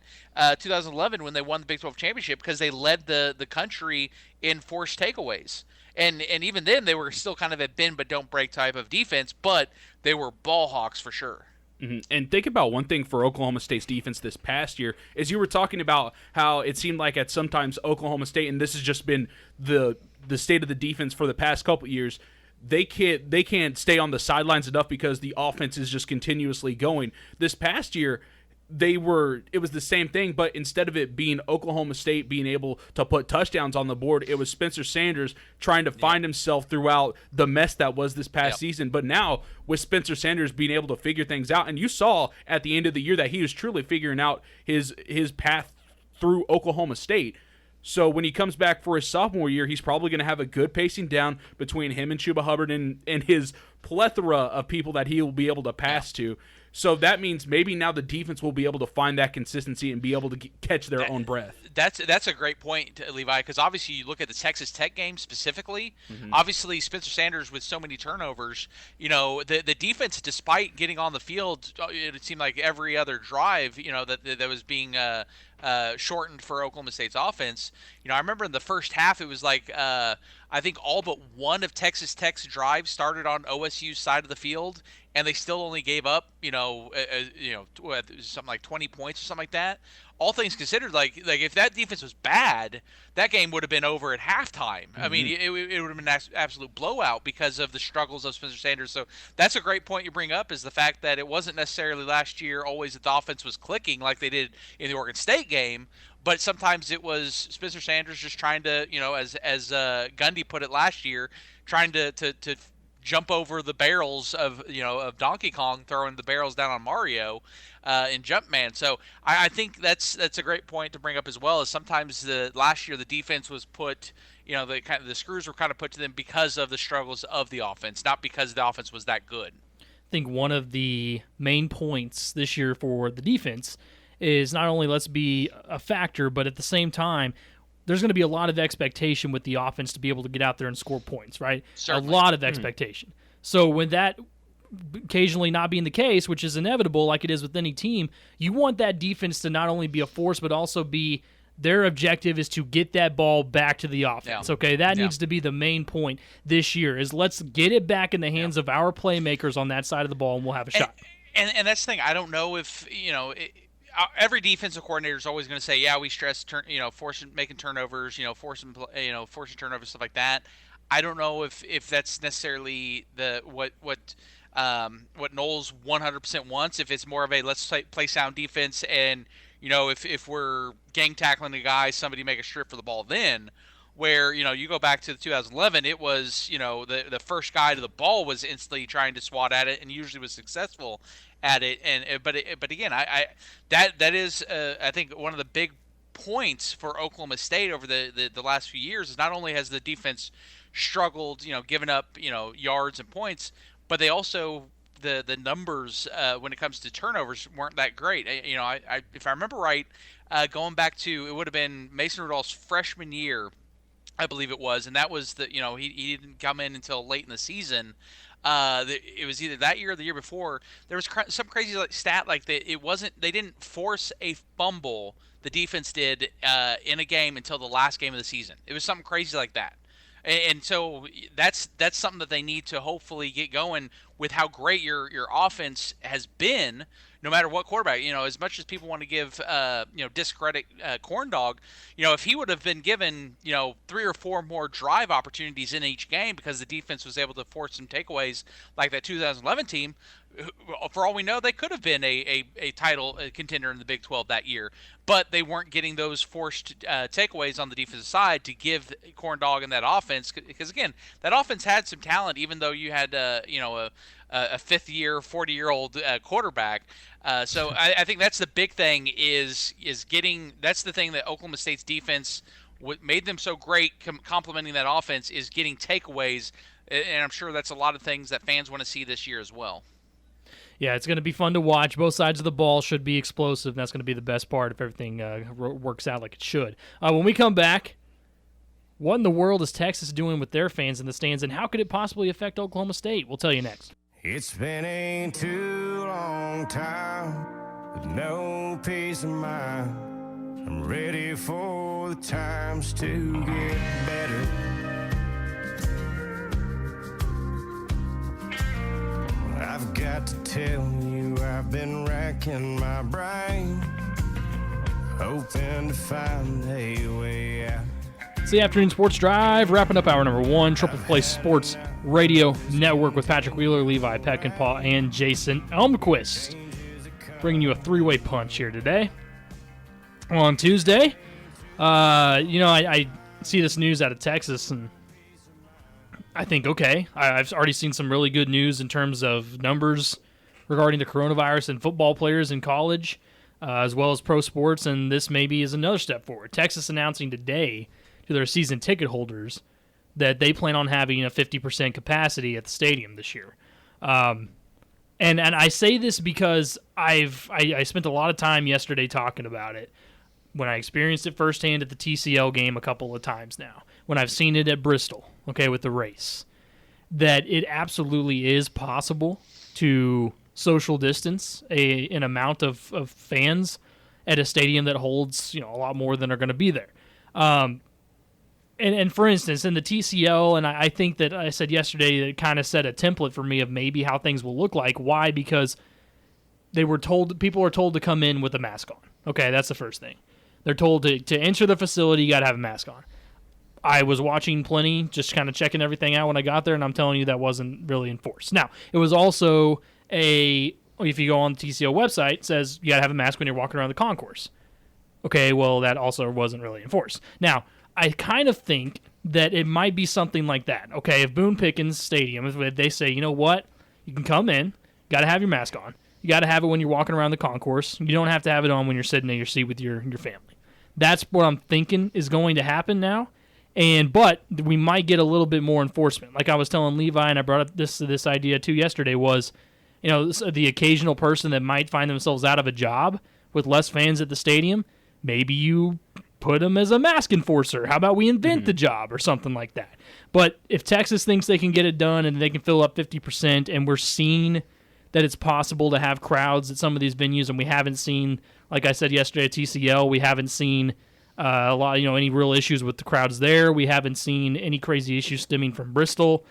2011 when they won the Big 12 championship, because they led the country in forced takeaways. And even then, they were still kind of a bend but don't break type of defense, but they were ball hawks for sure. Mm-hmm. And think about one thing for Oklahoma State's defense this past year, is you were talking about how it seemed like at sometimes Oklahoma State, and this has just been the state of the defense for the past couple of years, they can't stay on the sidelines enough because the offense is just continuously going. This past year, it was the same thing, but instead of it being Oklahoma State being able to put touchdowns on the board, it was Spencer Sanders trying to find himself throughout the mess that was this past season. But now, with Spencer Sanders being able to figure things out, and you saw at the end of the year that he was truly figuring out his path through Oklahoma State. So when he comes back for his sophomore year, he's probably going to have a good pacing down between him and Chuba Hubbard and his plethora of people that he will be able to pass to. So that means maybe now the defense will be able to find that consistency and be able to catch their own breath. That's a great point, Levi, because obviously you look at the Texas Tech game specifically. Mm-hmm. Obviously, Spencer Sanders with so many turnovers, the defense, despite getting on the field, it seemed like every other drive, that was being shortened for Oklahoma State's offense. I remember in the first half, it was like I think all but one of Texas Tech's drives started on OSU's side of the field, and they still only gave up, something like 20 points or something like that. All things considered, like if that defense was bad, that game would have been over at halftime. Mm-hmm. I mean, it would have been an absolute blowout because of the struggles of Spencer Sanders. So that's a great point you bring up, is the fact that it wasn't necessarily last year always that the offense was clicking like they did in the Oregon State game, but sometimes it was Spencer Sanders just trying to, as Gundy put it last year, trying to jump over the barrels of Donkey Kong, throwing the barrels down on Mario in Jumpman. So I think that's a great point to bring up as well. Is sometimes last year the defense was put, the screws were kind of put to them because of the struggles of the offense, not because the offense was that good. I think one of the main points this year for the defense is not only let's be a factor, but at the same time, there's going to be a lot of expectation with the offense to be able to get out there and score points, right? Certainly. A lot of expectation. So when that occasionally not being the case, which is inevitable like it is with any team, you want that defense to not only be a force but also be Their objective is to get that ball back to the offense. Yeah. Okay, that needs to be the main point this year. Is let's get it back in the hands of our playmakers on that side of the ball, and we'll have a shot. And that's the thing. I don't know if every defensive coordinator is always going to say, yeah, we stress making turnovers, forcing turnovers, stuff like that. I don't know if that's necessarily what Knowles 100% wants. If it's more of a let's play sound defense, and if we're gang tackling a guy, somebody make a strip for the ball. Then, where you go back to the 2011, it was the first guy to the ball was instantly trying to swat at it and usually was successful at it. But again, that is I think one of the big points for Oklahoma State over the last few years is not only has the defense struggled, giving up yards and points, but they also the numbers when it comes to turnovers weren't that great. If I remember right, going back to it would have been Mason Rudolph's freshman year, I believe it was, and that was he didn't come in until late in the season. It was either that year or the year before. There was some crazy stat they didn't force a fumble. The defense did in a game until the last game of the season. It was something crazy like that. And so that's something that they need to hopefully get going with how great your offense has been, no matter what quarterback. As much as people want to give discredit Corn Dog, if he would have been given 3 or 4 more drive opportunities in each game because the defense was able to force some takeaways like that 2011 team, for all we know, they could have been a title contender in the Big 12 that year. But they weren't getting those forced takeaways on the defensive side to give Corn Dog in that offense. Because, again, that offense had some talent, even though you had, a fifth-year, 40-year-old quarterback. So I think that's the big thing is getting – that's the thing that Oklahoma State's defense made them so great complementing that offense is getting takeaways. And I'm sure that's a lot of things that fans want to see this year as well. Yeah, it's going to be fun to watch. Both sides of the ball should be explosive, and that's going to be the best part if everything works out like it should. When we come back, what in the world is Texas doing with their fans in the stands, and how could it possibly affect Oklahoma State? We'll tell you next. It's been a too long time with no peace of mind. I'm ready for the times to get better. I've got to tell you, I've been racking my brain, hoping to find a way out. It's the Afternoon Sports Drive, wrapping up hour number 1, Triple Play Sports Radio Network with Patrick Wheeler, Levi Peckinpah, and Jason Elmquist. Bringing you a 3-way punch here today. On Tuesday, I see this news out of Texas, and I think, okay, I've already seen some really good news in terms of numbers regarding the coronavirus and football players in college, as well as pro sports, and this maybe is another step forward. Texas announcing today to their season ticket holders that they plan on having a 50% capacity at the stadium this year. And I say this because I spent a lot of time yesterday talking about it when I experienced it firsthand at the TCL game a couple of times now, when I've seen it at Bristol, with the race, that it absolutely is possible to social distance an amount of fans at a stadium that holds a lot more than are going to be there. And for instance, in the TCL, and I think that I said yesterday, it kind of set a template for me of maybe how things will look like. Why? Because people are told to come in with a mask on. Okay, that's the first thing. They're told to enter the facility, you got to have a mask on. I was watching plenty, just kind of checking everything out when I got there, and I'm telling you that wasn't really enforced. Now, it was also if you go on the TCL website, it says you got to have a mask when you're walking around the concourse. Okay, well, that also wasn't really enforced. Now, I kind of think that it might be something like that. Okay, if Boone Pickens Stadium, if they say, you know what, you can come in, got to have your mask on. You got to have it when you're walking around the concourse. You don't have to have it on when you're sitting in your seat with your family. That's what I'm thinking is going to happen now. But we might get a little bit more enforcement. Like I was telling Levi, and I brought up this idea too yesterday, was the occasional person that might find themselves out of a job with less fans at the stadium, maybe you put them as a mask enforcer. How about we invent the job or something like that? But if Texas thinks they can get it done and they can fill up 50%, and we're seeing that it's possible to have crowds at some of these venues, and we haven't seen, like I said yesterday at TCL, we haven't seen A lot, any real issues with the crowds there. We haven't seen any crazy issues stemming from Bristol.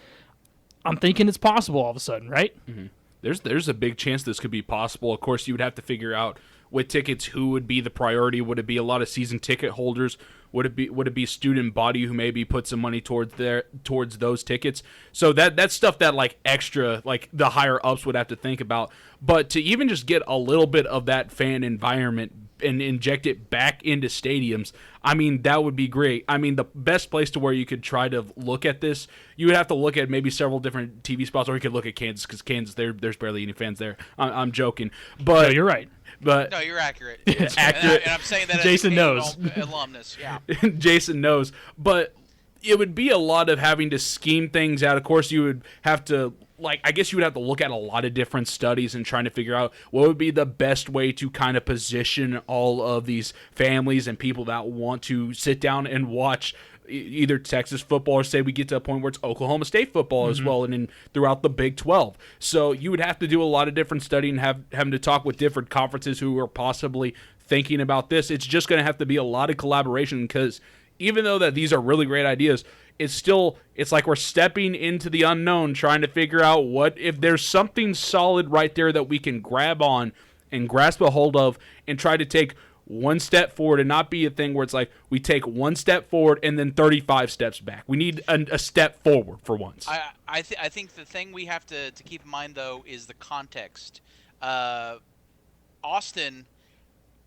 I'm thinking it's possible all of a sudden, right? Mm-hmm. There's a big chance this could be possible. Of course, you would have to figure out with tickets who would be the priority. Would it be a lot of season ticket holders? Would it be student body who maybe put some money towards those tickets? So that's stuff that like extra like the higher ups would have to think about. But to even just get a little bit of that fan environment and inject it back into stadiums, I mean, that would be great. I mean, the best place to where you could try to look at this, you would have to look at maybe several different TV spots, or you could look at Kansas, because Kansas, there's barely any fans there. I'm joking. But no, you're right. But no, you're accurate. Accurate. And I'm saying that Jason as a knows. alumnus. Yeah. Jason knows. But it would be a lot of having to scheme things out. Of course, you would have to, I guess you would have to look at a lot of different studies and trying to figure out what would be the best way to kind of position all of these families and people that want to sit down and watch either Texas football, or say we get to a point where it's Oklahoma State football as well, and then throughout the Big 12. So you would have to do a lot of different studying, having to talk with different conferences who are possibly thinking about this. It's just going to have to be a lot of collaboration, because even though that these are really great ideas, it's like we're stepping into the unknown, trying to figure out what if there's something solid right there that we can grab on and grasp a hold of and try to take one step forward, and not be a thing where it's like we take one step forward and then 35 steps back. We need a step forward for once. I think the thing we have to keep in mind, though, is the context. Austin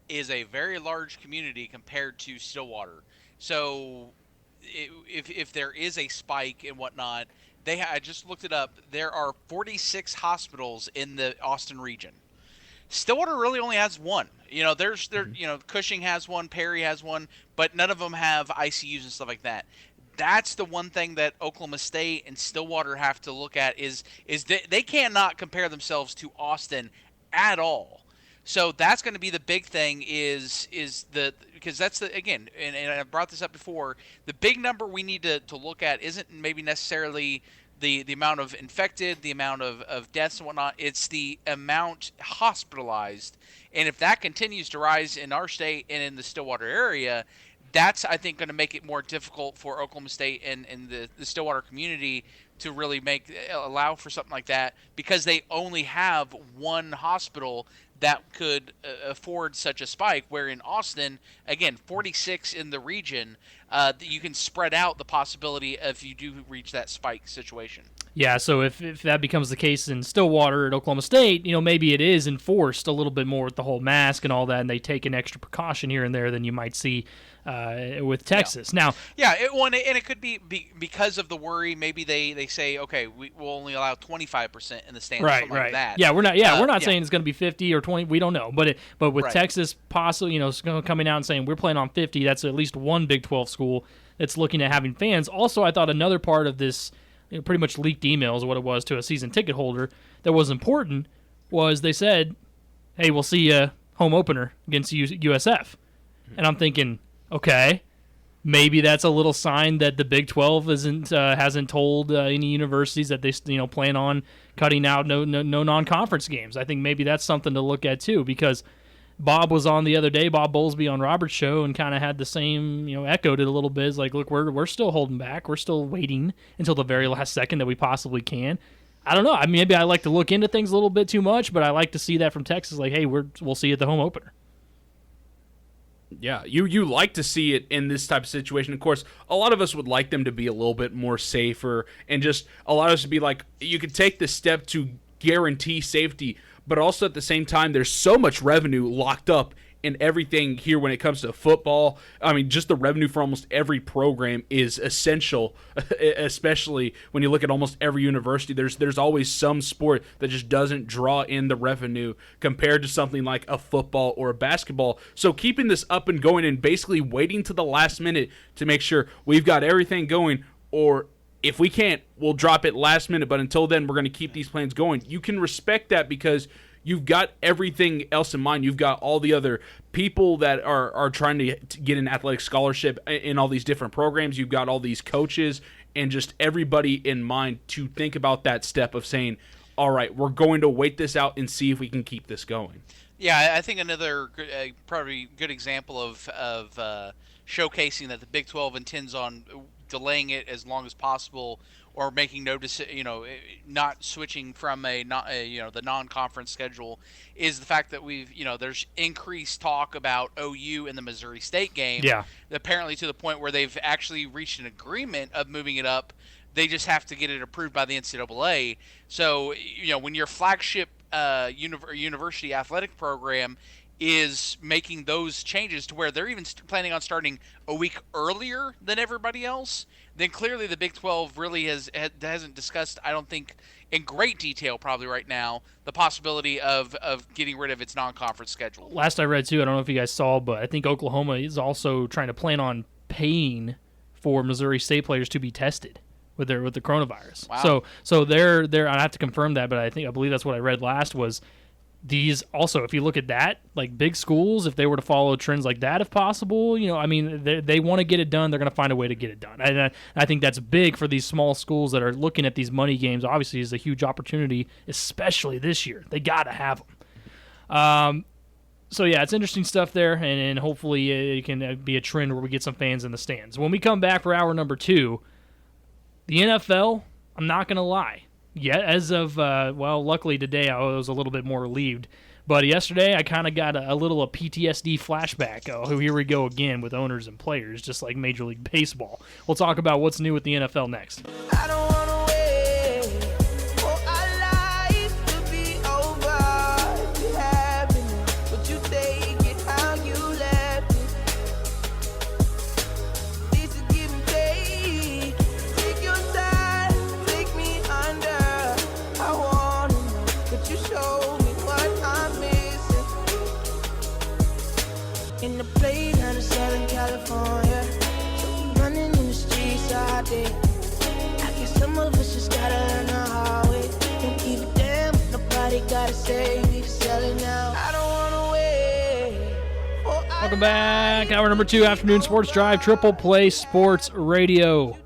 is a very large community compared to Stillwater. So if there is a spike and whatnot, I just looked it up. There are 46 hospitals in the Austin region. Stillwater really only has one. Cushing has one, Perry has one, but none of them have ICUs and stuff like that. That's the one thing that Oklahoma State and Stillwater have to look at is they cannot compare themselves to Austin at all. So that's going to be the big thing because that's the, again, and I brought this up before, the big number we need to look at isn't maybe necessarily the amount of infected, the amount of deaths and whatnot. It's the amount hospitalized. And if that continues to rise in our state and in the Stillwater area, that's, I think, going to make it more difficult for Oklahoma State and the Stillwater community to really allow for something like that, because they only have one hospital that could afford such a spike, where in Austin, again, 46 in the region, you can spread out the possibility if you do reach that spike situation. Yeah, so if that becomes the case in Stillwater at Oklahoma State, maybe it is enforced a little bit more with the whole mask and all that, and they take an extra precaution here and there than you might see with Texas. Yeah. Now, and it could be because of the worry. Maybe they say, okay, we'll only allow 25% in the stands, right. like that. Yeah, we're not saying it's going to be 50 or 20. We don't know, but with Texas possibly, coming out and saying we're playing on 50, that's at least one Big 12 school that's looking at having fans. Also, I thought another part of this, pretty much leaked emails, what it was to a season ticket holder that was important, was they said, hey, we'll see you home opener against USF. And I'm thinking, okay, maybe that's a little sign that the Big 12 hasn't told any universities that they plan on cutting out no non-conference games. I think maybe that's something to look at too, because Bob was on the other day, Bob Bowlesby on Robert's show, and kind of had the same, echoed it a little bit. It's like, look, we're still holding back. We're still waiting until the very last second that we possibly can. I don't know. I mean, maybe I like to look into things a little bit too much, but I like to see that from Texas. Like, hey, we'll see you at the home opener. Yeah, you like to see it in this type of situation. Of course, a lot of us would like them to be a little bit more safer and just allow us to be like, you could take the step to guarantee safety, but also at the same time, there's so much revenue locked up in everything here when it comes to football. I mean, just the revenue for almost every program is essential, especially when you look at almost every university. There's always some sport that just doesn't draw in the revenue compared to something like a football or a basketball. So keeping this up and going and basically waiting to the last minute to make sure we've got everything going, or if we can't, we'll drop it last minute, but until then, we're going to keep these plans going. You can respect that because you've got everything else in mind. You've got all the other people that are trying to get an athletic scholarship in all these different programs. You've got all these coaches and just everybody in mind to think about that step of saying, all right, we're going to wait this out and see if we can keep this going. Yeah, I think another probably good example of showcasing that the Big 12 intends on delaying it as long as possible, or making no not switching from the non-conference schedule, is the fact that there's increased talk about OU in the Missouri State game. Yeah. Apparently to the point where they've actually reached an agreement of moving it up. They just have to get it approved by the NCAA. So, when your flagship university athletic program is making those changes to where they're even planning on starting a week earlier than everybody else, then clearly the Big 12 really hasn't discussed, I don't think, in great detail probably right now, the possibility of getting rid of its non-conference schedule. Last I read, too, I don't know if you guys saw, but I think Oklahoma is also trying to plan on paying for Missouri State players to be tested with the coronavirus. Wow. So they're I have to confirm that, but I believe that's what I read last was these also, if you look at that, like big schools, if they were to follow trends like that, if possible, they want to get it done. They're going to find a way to get it done. And I think that's big for these small schools that are looking at these money games. Obviously, is a huge opportunity, especially this year. They got to have them. So, yeah, it's interesting stuff there, and hopefully it can be a trend where we get some fans in the stands. When we come back for hour number 2, the NFL, I'm not going to lie. Yeah, as of, luckily today I was a little bit more relieved. But yesterday I kind of got a little PTSD flashback. Oh, here we go again with owners and players, just like Major League Baseball. We'll talk about what's new with the NFL next. I don't wanna wait for our life to be over. It happened, but you take it how you left it. This is give and take. Take your time, take me under. I wanna know, but you show me what I'm missing. In the playground of Southern California, running in the streets all day. I guess some of us just gotta learn the hard way. Don't give a damn, nobody gotta say we selling now. I don't wanna wait. Welcome back. Hour number 2, Afternoon Sports Drive, Triple Play Sports Radio.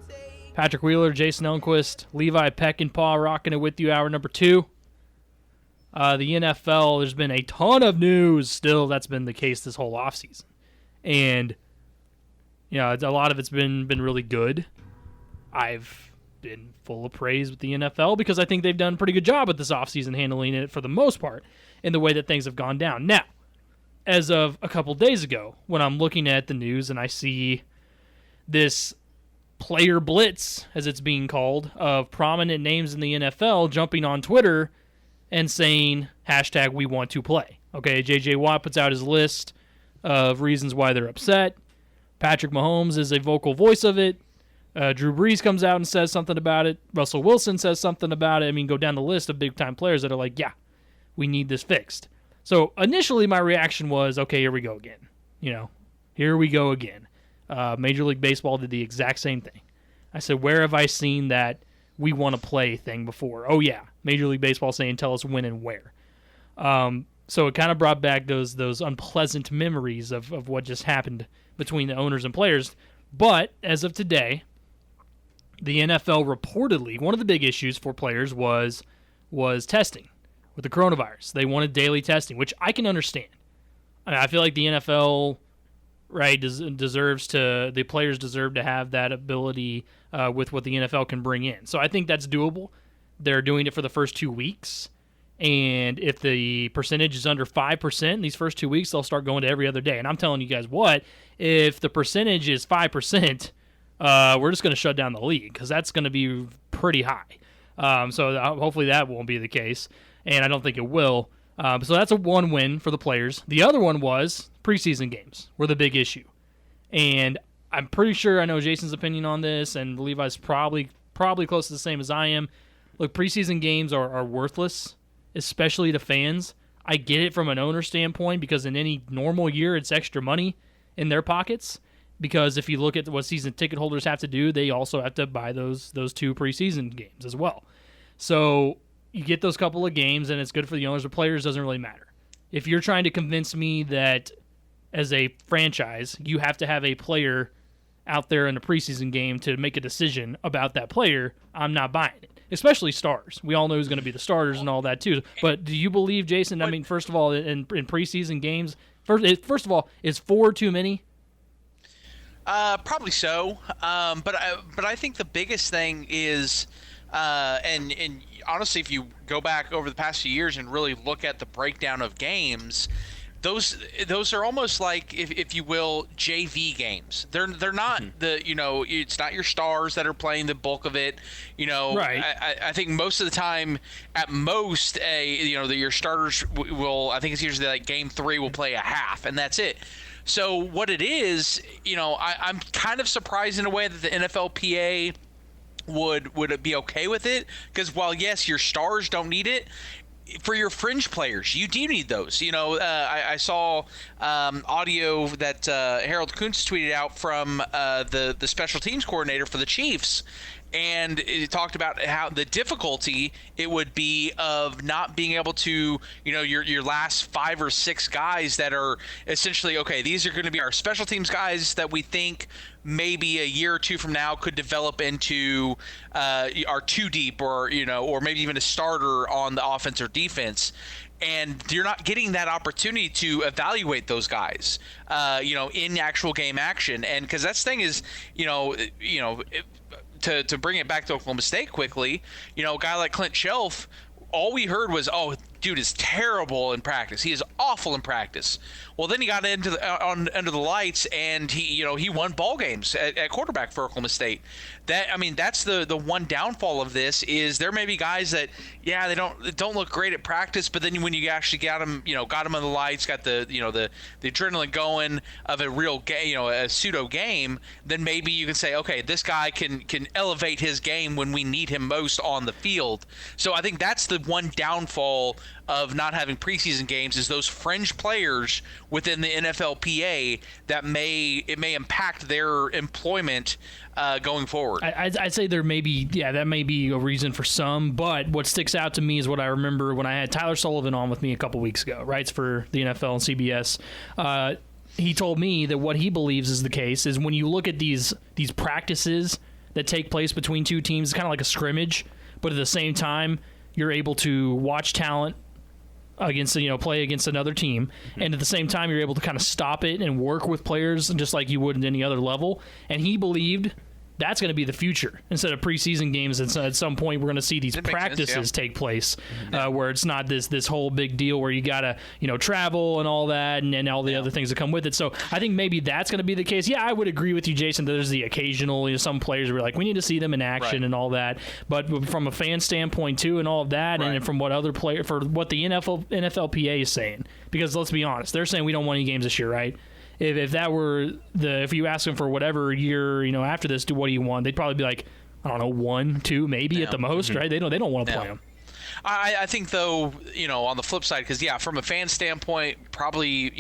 Patrick Wheeler, Jason Elmquist, Levi Peckinpah rocking it with you. Hour number 2. The NFL, there's been a ton of news still. That's been the case this whole offseason. And, a lot of it's been really good. I've been full of praise with the NFL because I think they've done a pretty good job with this offseason handling it for the most part in the way that things have gone down. Now, as of a couple days ago, when I'm looking at the news and I see this player blitz, as it's being called, of prominent names in the NFL jumping on Twitter and saying, #we want to play. Okay, J.J. Watt puts out his list of reasons why they're upset. Patrick Mahomes is a vocal voice of it. Drew Brees comes out and says something about it. Russell Wilson says something about it. I mean, go down the list of big-time players that are like, yeah, we need this fixed. So initially my reaction was, okay, here we go again. Here we go again. Major League Baseball did the exact same thing. I said, where have I seen that we want to play thing before? Oh, yeah, Major League Baseball saying, tell us when and where. So it kind of brought back those unpleasant memories of what just happened between the owners and players. But as of today, the NFL reportedly, one of the big issues for players was testing with the coronavirus. They wanted daily testing, which I can understand. I feel like the NFL, right, the players deserve to have that ability with what the NFL can bring in. So I think that's doable. They're doing it for the first 2 weeks. And if the percentage is under 5% these first 2 weeks, they'll start going to every other day. And I'm telling you guys what, if the percentage is 5%, we're just going to shut down the league because that's going to be pretty high. So hopefully that won't be the case, and I don't think it will. So that's one win for the players. The other one was preseason games were the big issue. And I'm pretty sure I know Jason's opinion on this, and Levi's probably close to the same as I am. Look, preseason games are worthless, especially to fans. I get it from an owner standpoint because in any normal year, it's extra money in their pockets. Because if you look at what season ticket holders have to do, they also have to buy those 2 preseason games as well. So you get those couple of games, and it's good for the owners. But players doesn't really matter. If you're trying to convince me that as a franchise, you have to have a player out there in a preseason game to make a decision about that player, I'm not buying it. especially stars. We all know who's going to be the starters and all that too. But do you believe, Jason? I mean, first of all, in preseason games, first of all, is 4 too many? Probably so. But I think the biggest thing is, and honestly, if you go back over the past few years and really look at the breakdown of games, those are almost like, if you will, JV games. They're not it's not your stars that are playing the bulk of it. Right. I think most of the time, at most, your starters will. I think it's usually like game 3 will play a half, and that's it. So what it is, I'm kind of surprised in a way that the NFLPA would be okay with it, because while yes, your stars don't need it, for your fringe players, you do need those. I saw audio that Harold Kuntz tweeted out from the special teams coordinator for the Chiefs, and it talked about how the difficulty it would be of not being able to, your last 5 or 6 guys that are essentially, okay, these are going to be our special teams guys that we think maybe a year or 2 from now could develop into our 2 deep, or maybe even a starter on the offense or defense. And you're not getting that opportunity to evaluate those guys, in actual game action. And because that thing is, to bring it back to Oklahoma State quickly, a guy like Clint Shelf, all we heard was, oh, dude is terrible in practice. He is awful in practice. Well, then he got into under the lights, and he won ball games at quarterback for Oklahoma State. That's the one downfall of this, is there may be guys that, yeah, they don't look great at practice, but then when you actually got them on the lights, got the adrenaline going of a real game, a pseudo game, then maybe you can say, okay, this guy can elevate his game when we need him most on the field. So I think that's the one downfall of not having preseason games, is those fringe players within the NFLPA that may impact their employment going forward. I'd say there may be, that may be a reason for some, but what sticks out to me is what I remember when I had Tyler Sullivan on with me a couple weeks ago, writes for the NFL and CBS. He told me that what he believes is the case is when you look at these practices that take place between two teams, it's kind of like a scrimmage, but at the same time, you're able to watch talent against, play against another team, and at the same time you're able to kind of stop it and work with players just like you would at any other level. And he believed that's going to be the future. Instead of preseason games, at some point we're going to see these practices take place, where it's not this whole big deal where you got to travel and all that and all the other things that come with it. So I think maybe that's going to be the case. Yeah, I would agree with you, Jason, that there's the occasional, some players were like, we need to see them in action and all that. But from a fan standpoint too, and all of that, and from what other player, for what the NFLPA is saying, because let's be honest, they're saying we don't want any games this year, right? If that were if you ask them for whatever year, after this, what do you want? They'd probably be like, I don't know, 1, 2, maybe at the most, right? They don't want to play them. I think, though, on the flip side, because, from a fan standpoint, probably,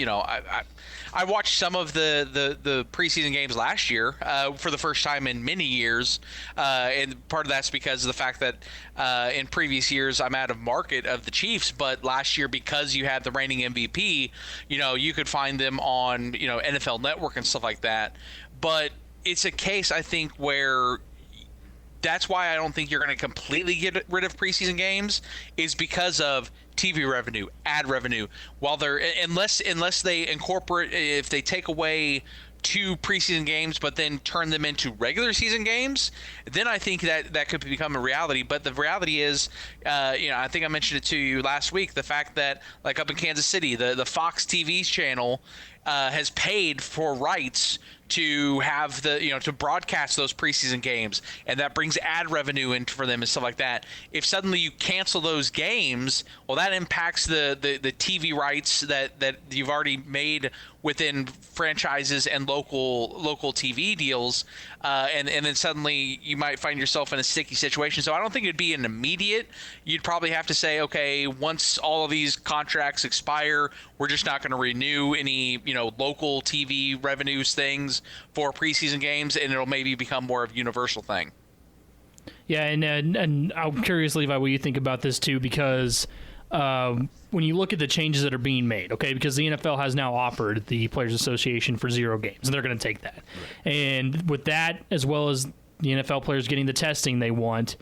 I watched some of the preseason games last year for the first time in many years, and part of that's because of the fact that in previous years I'm out of market of the Chiefs, but last year, because you had the reigning MVP, you could find them on, NFL Network and stuff like that. But it's a case, I think, where that's why I don't think you're going to completely get rid of preseason games, is because of TV revenue, ad revenue. While they're unless they incorporate, if they take away 2 preseason games but then turn them into regular season games, then I think that could become a reality. But the reality is, I think I mentioned it to you last week, the fact that, like, up in Kansas City, the Fox TV channel has paid for rights to have to broadcast those preseason games, and that brings ad revenue in for them and stuff like that. If suddenly you cancel those games, well, that impacts the TV rights that you've already made within franchises and local TV deals, and then suddenly you might find yourself in a sticky situation. So I don't think it'd be an immediate. You'd probably have to say, okay, once all of these contracts expire, we're just not going to renew any local TV revenues things for preseason games, and it'll maybe become more of a universal thing. Yeah, and I'm curious, Levi, what you think about this too, because when you look at the changes that are being made, okay, because the NFL has now offered the Players Association for 0 games, and they're going to take that. Right. And with that, as well as the NFL players getting the testing they want,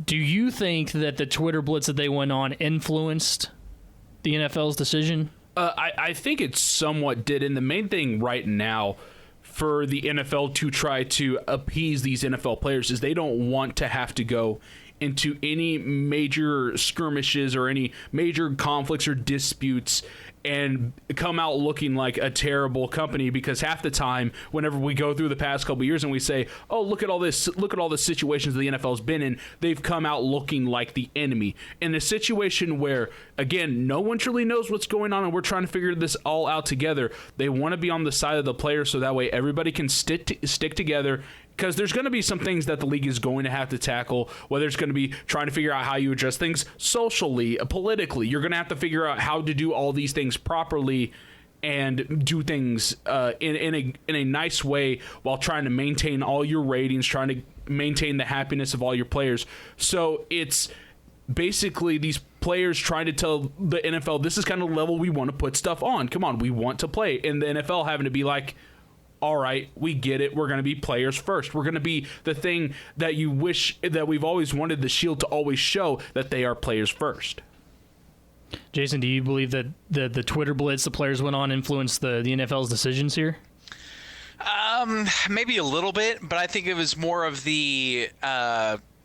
Do you think that the Twitter blitz that they went on influenced the NFL's decision? I think it somewhat did. And the main thing right now for the NFL to try to appease these NFL players is they don't want to have to go into any major skirmishes or any major conflicts or disputes and come out looking like a terrible company, because half the time whenever we go through the past couple of years and we say, oh, look at all the situations the NFL's been in, they've come out looking like the enemy. In a situation where, again, no one truly knows what's going on and we're trying to figure this all out together, they want to be on the side of the players so that way everybody can stick together. Because there's going to be some things that the league is going to have to tackle, whether it's going to be trying to figure out how you address things socially, politically. You're going to have to figure out how to do all these things properly and do things in a nice way while trying to maintain all your ratings, trying to maintain the happiness of all your players. So it's basically these players trying to tell the NFL, this is kind of the level we want to put stuff on. Come on, we want to play. And the NFL having to be like, all right, we get it. We're going to be players first. We're going to be the thing that you wish that we've always wanted the Shield to always show, that they are players first. Jason, do you believe that the Twitter blitz the players went on influenced the NFL's decisions here? Maybe a little bit, but I think it was more of the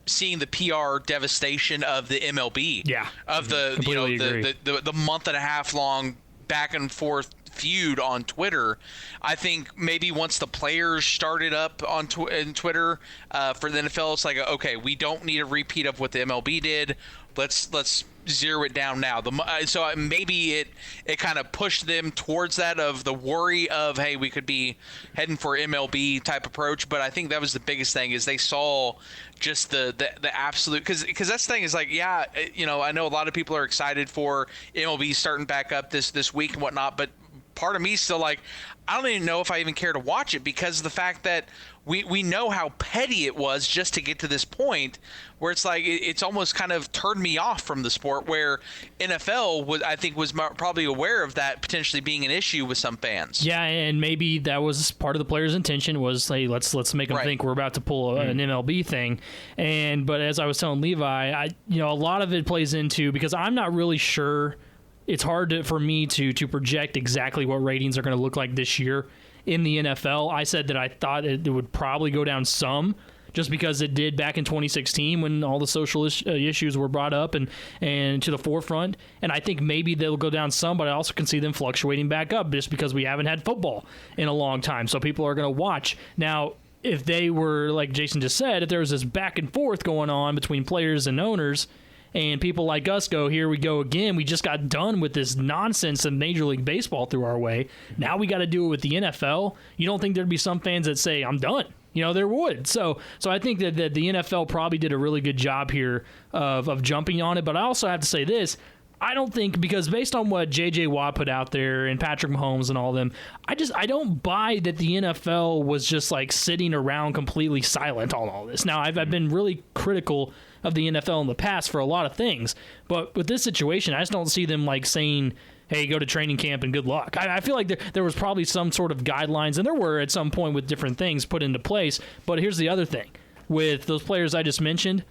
seeing the PR devastation of the MLB. Yeah, of the the month and a half long back and forth feud on Twitter. I think maybe once the players started up on in Twitter for the NFL, it's like, okay, we don't need a repeat of what the MLB did. Let's zero it down now. So maybe it kind of pushed them towards that, of the worry of, hey, we could be heading for MLB type approach. But I think that was the biggest thing, is they saw just the absolute, because that's the thing is, like, yeah, I know a lot of people are excited for MLB starting back up this week and whatnot, but part of me is still like, I don't even know if I even care to watch it, because of the fact that we know how petty it was just to get to this point, where it's like it's almost kind of turned me off from the sport, where NFL was probably aware of that potentially being an issue with some fans. Yeah, and maybe that was part of the players' intention, was, hey, let's make them think we're about to pull an MLB thing. But as I was telling Levi, a lot of it plays into, because I'm not really sure. It's hard for me to project exactly what ratings are going to look like this year in the NFL. I said that I thought it would probably go down some, just because it did back in 2016 when all the social issues were brought up and to the forefront. And I think maybe they'll go down some, but I also can see them fluctuating back up, just because we haven't had football in a long time. So people are going to watch. Now, if they were, like Jason just said, if there was this back and forth going on between players and owners, and people like us go, here we go again, we just got done with this nonsense of Major League Baseball threw our way. Now we got to do it with the NFL. You don't think there'd be some fans that say, I'm done? There would. So I think that the NFL probably did a really good job here of jumping on it. But I also have to say this. I don't think, because based on what J.J. Watt put out there and Patrick Mahomes and all of them, I don't buy that the NFL was just like sitting around completely silent on all this. Now, I've been really critical of the NFL in the past for a lot of things, but with this situation, I just don't see them like saying, hey, go to training camp and good luck. I feel like there was probably some sort of guidelines, and there were at some point with different things put into place. But here's the other thing. With those players I just mentioned,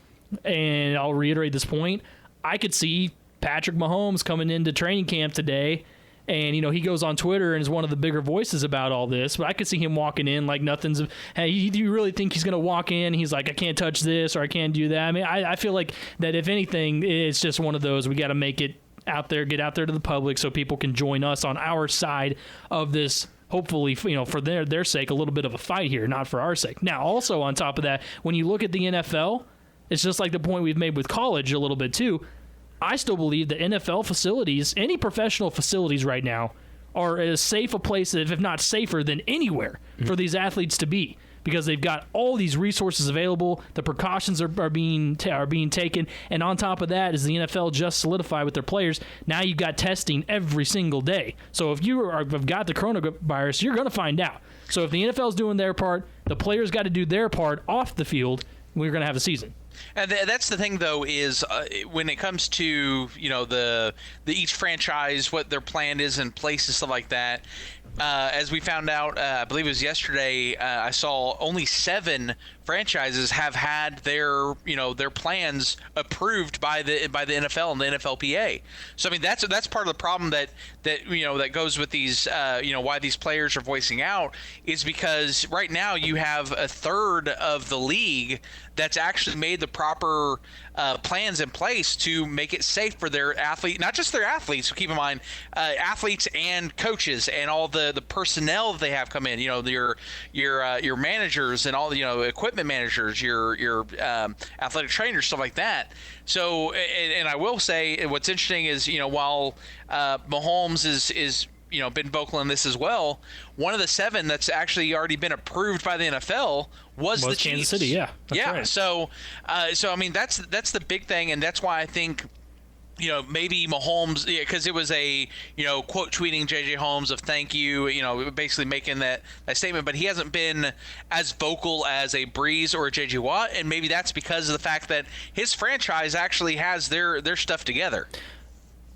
and I'll reiterate this point, I could see Patrick Mahomes coming into training camp today, and he goes on Twitter and is one of the bigger voices about all this, but I could see him walking in like nothing's. Hey, do you really think he's going to walk in? He's like, I can't touch this or I can't do that. I mean, I feel like that if anything, it's just one of those, we got to make it out there, get out there to the public so people can join us on our side of this. Hopefully, for their sake, a little bit of a fight here, not for our sake. Now, also on top of that, when you look at the NFL, it's just like the point we've made with college a little bit too. I still believe that NFL facilities, any professional facilities right now, are as safe a place, if not safer, than anywhere for these athletes to be, because they've got all these resources available. The precautions are being taken, and on top of that, is the NFL just solidified with their players. Now you've got testing every single day. So if you have got the coronavirus, you're going to find out. So if the NFL is doing their part, the players got to do their part off the field. We're going to have a season. And that's the thing, though, is when it comes to the each franchise, what their plan is in place and stuff like that. As we found out, I believe it was yesterday, I saw only 7 franchises have had their plans approved by the NFL and the NFLPA. So I mean that's part of the problem that goes with these why these players are voicing out is because right now you have a third of the league that's actually made the proper plans in place to make it safe for their athlete, not just their athletes. So keep in mind, athletes and coaches and all the personnel that they have come in. Your managers and all the equipment managers, your athletic trainers, stuff like that. So and I will say what's interesting is while Mahomes is been vocal in this as well. One of the 7 that's actually already been approved by the NFL was the Chiefs. Kansas City, yeah. That's right. So I mean that's the big thing, and that's why I think maybe Mahomes, because it was a quote tweeting JJ Holmes of thank you, basically making that statement, but he hasn't been as vocal as a Breeze or a JJ Watt, and maybe that's because of the fact that his franchise actually has their stuff together.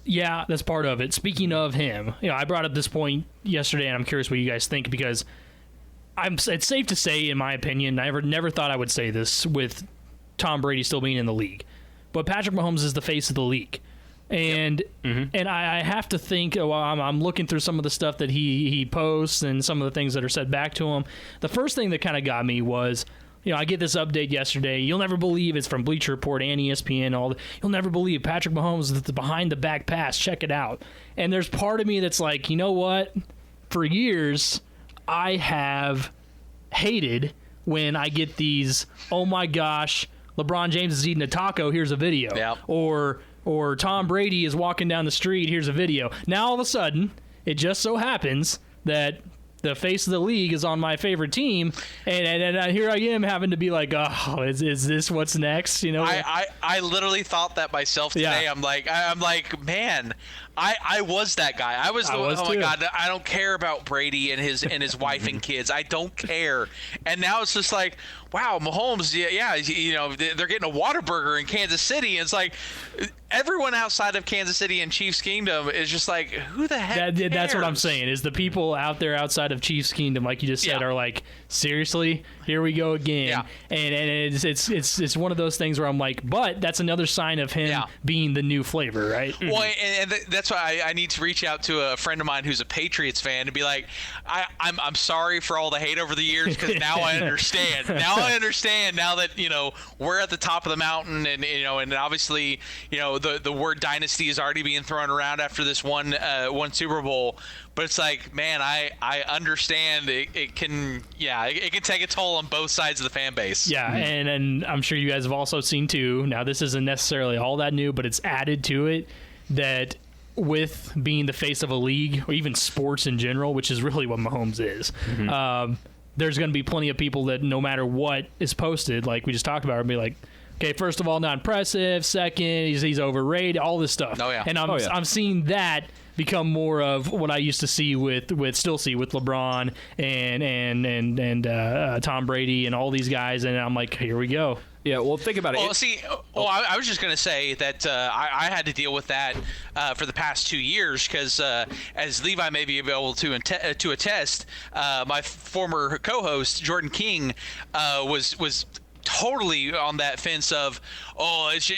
Yeah, that's part of it. Speaking of him, I brought up this point yesterday, and I'm curious what you guys think because it's safe to say, in my opinion, I never thought I would say this with Tom Brady still being in the league, but Patrick Mahomes is the face of the league, and and I have to think. I'm looking through some of the stuff that he posts and some of the things that are said back to him. The first thing that kind of got me was, I get this update yesterday. You'll never believe it's from Bleacher Report and ESPN. You'll never believe Patrick Mahomes is the behind the back pass. Check it out. And there's part of me that's like, you know what? For years, I have hated when I get these, oh my gosh, LeBron James is eating a taco. Here's a video. Yeah. Or Tom Brady is walking down the street. Here's a video. Now all of a sudden, it just so happens that the face of the league is on my favorite team, and here I am having to be like, oh, is this what's next? I literally thought that myself today. Yeah. I'm like, man, I was that guy. I was oh my God, I don't care about Brady and his wife and kids. I don't care. And now it's just like, wow, Mahomes, they're getting a Whataburger in Kansas City. And it's like everyone outside of Kansas City and Chiefs Kingdom is just like, who the heck cares? That's what I'm saying, is the people out there outside of Chiefs Kingdom, like you just said, are like, seriously? Here we go again. Yeah. And it's one of those things where I'm like, but that's another sign of him being the new flavor, right? Well, and that's why I need to reach out to a friend of mine who's a Patriots fan and be like, I'm sorry for all the hate over the years, because now I understand. Now I understand now that we're at the top of the mountain, and obviously the word dynasty is already being thrown around after this one Super Bowl. But it's like, man, I understand it can take a toll on both sides of the fan base. Yeah, and I'm sure you guys have also seen too. Now this isn't necessarily all that new, but it's added to it that with being the face of a league or even sports in general, which is really what Mahomes is. There's going to be plenty of people that no matter what is posted, like we just talked about, will be like, okay, first of all, not impressive. Second, he's overrated. All this stuff. Oh yeah. And I'm seeing that become more of what I used to see with LeBron and Tom Brady and all these guys, and I'm like, here we go. Yeah, well, think about it. I was just going to say that I had to deal with that for the past 2 years because, as Levi may be able to attest, my former co-host Jordan King was totally on that fence of, it's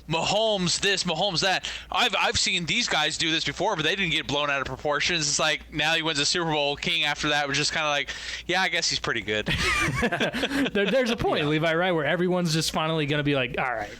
Mahomes this, Mahomes that. I've seen these guys do this before, but they didn't get blown out of proportions. It's like now he wins a Super Bowl. King after that was just kind of like, yeah, I guess he's pretty good. There's a point, Levi, right, where everyone's just finally going to be like, all right.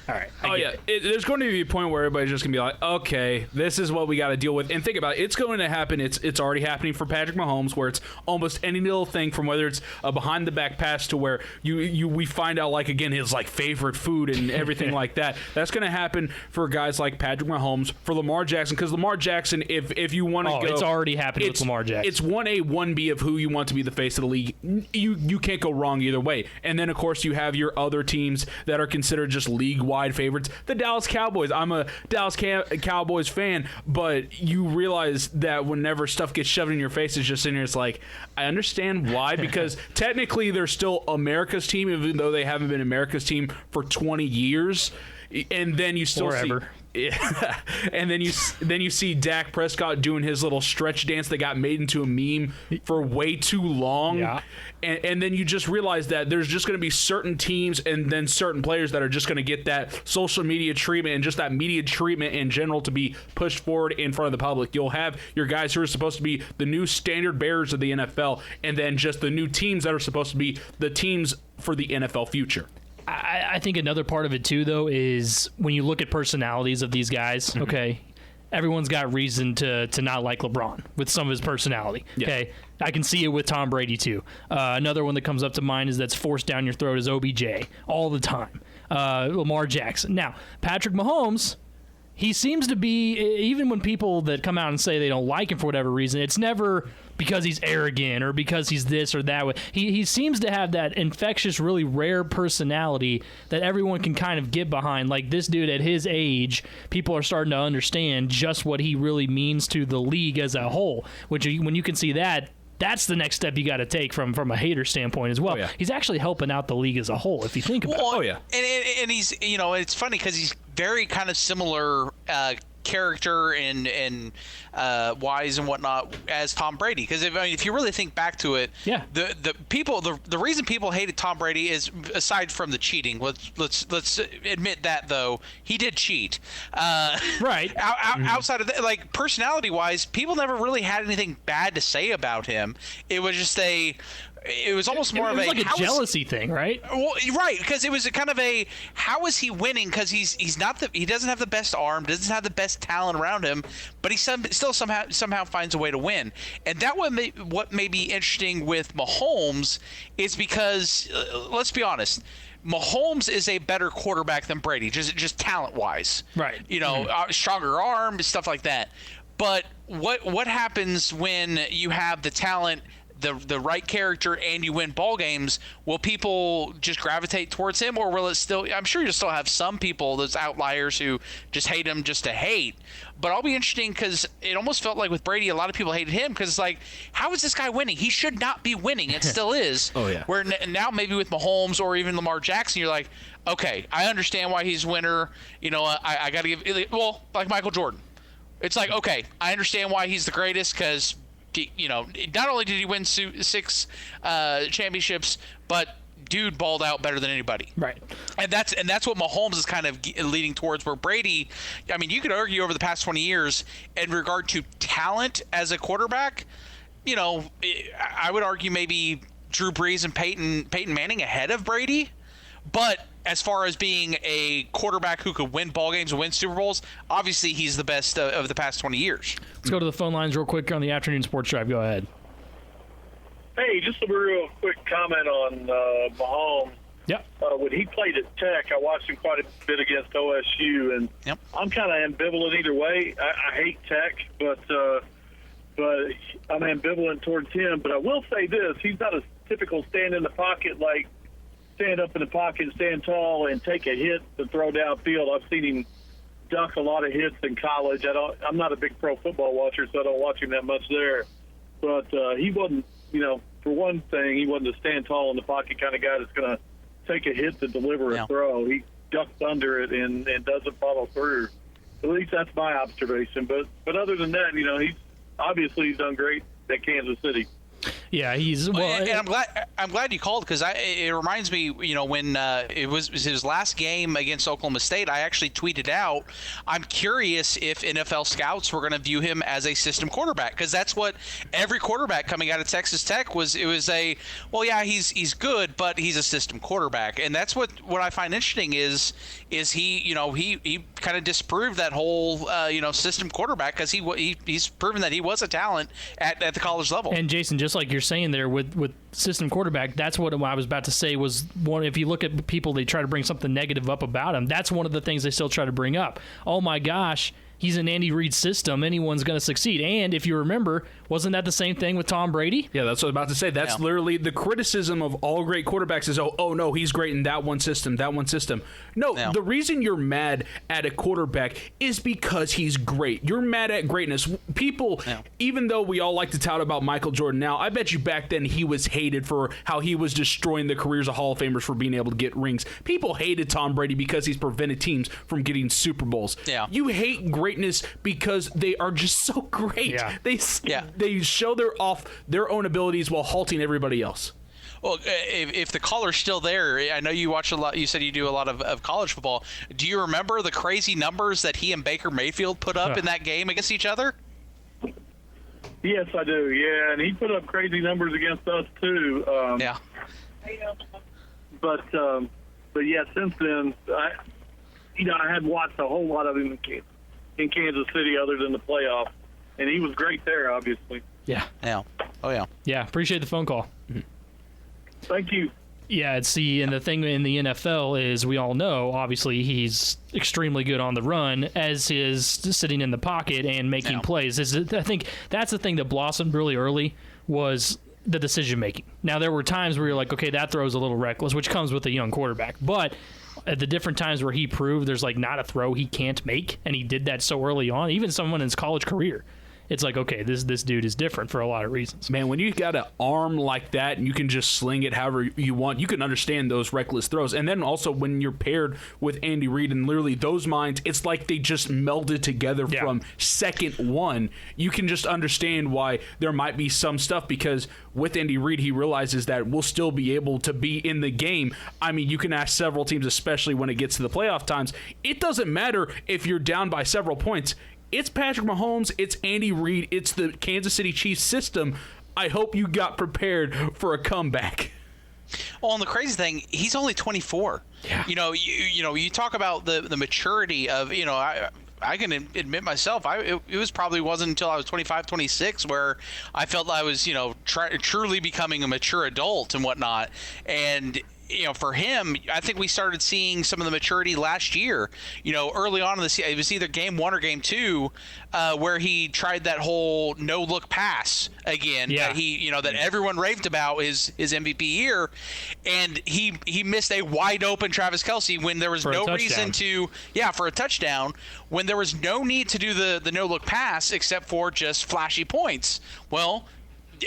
There's going to be a point where everybody's just going to be like, okay, this is what we got to deal with. And think about it. It's going to happen. It's already happening for Patrick Mahomes, where it's almost any little thing, from whether it's a behind the back pass to where we find out, like, again, his like favorite food and everything like that. That's going to happen for guys like Patrick Mahomes, for Lamar Jackson, because Lamar Jackson, if you want to go, it's already happening with Lamar Jackson. It's 1A, 1B of who you want to be the face of the league. You can't go wrong either way. And then of course you have your other teams that are considered just league-wide favorites. The Dallas Cowboys. I'm a Dallas Cowboys fan, but you realize that whenever stuff gets shoved in your face, it's just in here. It's like, I understand why, because technically they're still America's team, even though they haven't been America's team for 20 years. And then you still forever. And then you see Dak Prescott doing his little stretch dance that got made into a meme for way too long. Yeah. And then you just realize that there's just going to be certain teams and then certain players that are just going to get that social media treatment and just that media treatment in general to be pushed forward in front of the public. You'll have your guys who are supposed to be the new standard bearers of the NFL, and then just the new teams that are supposed to be the teams for the NFL future. I think another part of it, too, though, is when you look at personalities of these guys, okay, everyone's got reason to not like LeBron with some of his personality, okay? I can see it with Tom Brady, too. Another one that comes up to mind is that's forced down your throat is OBJ all the time. Lamar Jackson. Now, Patrick Mahomes, he seems to be, even when people that come out and say they don't like him for whatever reason, it's never because he's arrogant or because he's this or that. He seems to have that infectious, really rare personality that everyone can kind of get behind. Like this dude at his age, people are starting to understand just what he really means to the league as a whole, which when you can see that, that's the next step you got to take from a hater standpoint as well. Oh, yeah. He's actually helping out the league as a whole, if you think about it. And he's, it's funny because he's very kind of similar character and wise and whatnot as Tom Brady. Because if you really think back to it, the reason people hated Tom Brady is, aside from the cheating, let's admit that though he did cheat. Right. Outside of that, like personality wise, people never really had anything bad to say about him. It was just it was almost more of like a jealousy thing, right? Well, right, because it was a kind of how is he winning? Because he doesn't have the best arm, doesn't have the best talent around him, but he still somehow finds a way to win. And that what may be interesting with Mahomes is because let's be honest, Mahomes is a better quarterback than Brady, just talent wise, right? Stronger arm, stuff like that. But what happens when you have the talent, the right character, and you win ball games? Will people just gravitate towards him, or will it still? I'm sure you'll still have some people, those outliers, who just hate him just to hate. But I'll be interesting because it almost felt like with Brady, a lot of people hated him because it's like, how is this guy winning? He should not be winning. It still is. Oh yeah. Where now maybe with Mahomes or even Lamar Jackson, you're like, okay, I understand why he's winner. I got to give. Well, like Michael Jordan, it's like, okay, I understand why he's the greatest because. Not only did he win 6 championships, but dude balled out better than anybody. Right. And that's what Mahomes is kind of leading towards, where Brady, I mean, you could argue over the past 20 years in regard to talent as a quarterback, I would argue maybe Drew Brees and Peyton Manning ahead of Brady. But as far as being a quarterback who could win ball games and win Super Bowls, obviously he's the best of the past 20 years. Let's go to the phone lines real quick on the Afternoon Sports Drive. Go ahead. Hey, just a real quick comment on Mahomes. Yep. When he played at Tech, I watched him quite a bit against OSU, and I'm kind of ambivalent either way. I hate Tech, but I'm ambivalent towards him. But I will say this: he's not a typical stand in the pocket, like stand up in the pocket and stand tall and take a hit to throw downfield. I've seen him duck a lot of hits in college. I'm not a big pro football watcher, so I don't watch him that much there. But he wasn't, for one thing, he wasn't a stand tall in the pocket kind of guy that's going to take a hit to deliver a throw. He ducks under it and doesn't follow through. At least that's my observation. But other than that, he's done great at Kansas City. Yeah, he's well. And I'm glad you called, because it reminds me, when it was his last game against Oklahoma State, I actually tweeted out, I'm curious if NFL scouts were going to view him as a system quarterback, because that's what every quarterback coming out of Texas Tech was. It was he's good, but he's a system quarterback, and that's what I find interesting is he kind of disproved that whole system quarterback, because he's proven that he was a talent at the college level. And Jason, just like you're saying there with system quarterback, that's what I was about to say was one. If you look at people, they try to bring something negative up about him. That's one of the things they still try to bring up. Oh my gosh, he's in Andy Reid's system, anyone's going to succeed. And if you remember, wasn't that the same thing with Tom Brady? Yeah, that's what I was about to say. That's literally the criticism of all great quarterbacks is, oh no, he's great in that one system. No, the reason you're mad at a quarterback is because he's great. You're mad at greatness. People, even though we all like to tout about Michael Jordan now, I bet you back then he was hated for how he was destroying the careers of Hall of Famers for being able to get rings. People hated Tom Brady because he's prevented teams from getting Super Bowls. Yeah. You hate greatness because they are just so great. Yeah. They show their own abilities while halting everybody else. Well, if the caller's still there, I know you watch a lot. You said you do a lot of college football. Do you remember the crazy numbers that he and Baker Mayfield put up in that game against each other? Yes, I do. Yeah, and he put up crazy numbers against us too. Yeah. But yeah, since then, I had watched a whole lot of him in Kansas City, other than the playoff, and he was great there, obviously. Yeah. Yeah. Oh yeah. Yeah. Appreciate the phone call. Thank you. Yeah, and the thing in the NFL is we all know, obviously, he's extremely good on the run, as is sitting in the pocket and making plays. I think that's the thing that blossomed really early was the decision-making. Now, there were times where you're like, okay, that throw's a little reckless, which comes with a young quarterback. But at the different times where he proved there's like not a throw he can't make, and he did that so early on, even someone in his college career, it's like, okay, this dude is different for a lot of reasons. Man, when you got an arm like that and you can just sling it however you want, you can understand those reckless throws. And then also when you're paired with Andy Reid and literally those minds, it's like they just melded together from second one. You can just understand why there might be some stuff, because with Andy Reid, he realizes that we'll still be able to be in the game. I mean, you can ask several teams, especially when it gets to the playoff times. It doesn't matter if you're down by several points. It's Patrick Mahomes, it's Andy Reid, it's the Kansas City Chiefs system. I hope you got prepared for a comeback. Well, and the crazy thing, he's only 24. Yeah. You talk about the maturity of, I can admit myself, it wasn't until I was 25, 26 where I felt I was, truly becoming a mature adult and whatnot. And for him, I think we started seeing some of the maturity last year. Early on in the season, it was either game 1 or game 2, where he tried that whole no-look pass again. Yeah. That that everyone raved about his MVP year, and he missed a wide-open Travis Kelce when there was no reason to for a touchdown, when there was no need to do the no-look pass except for just flashy points. Well,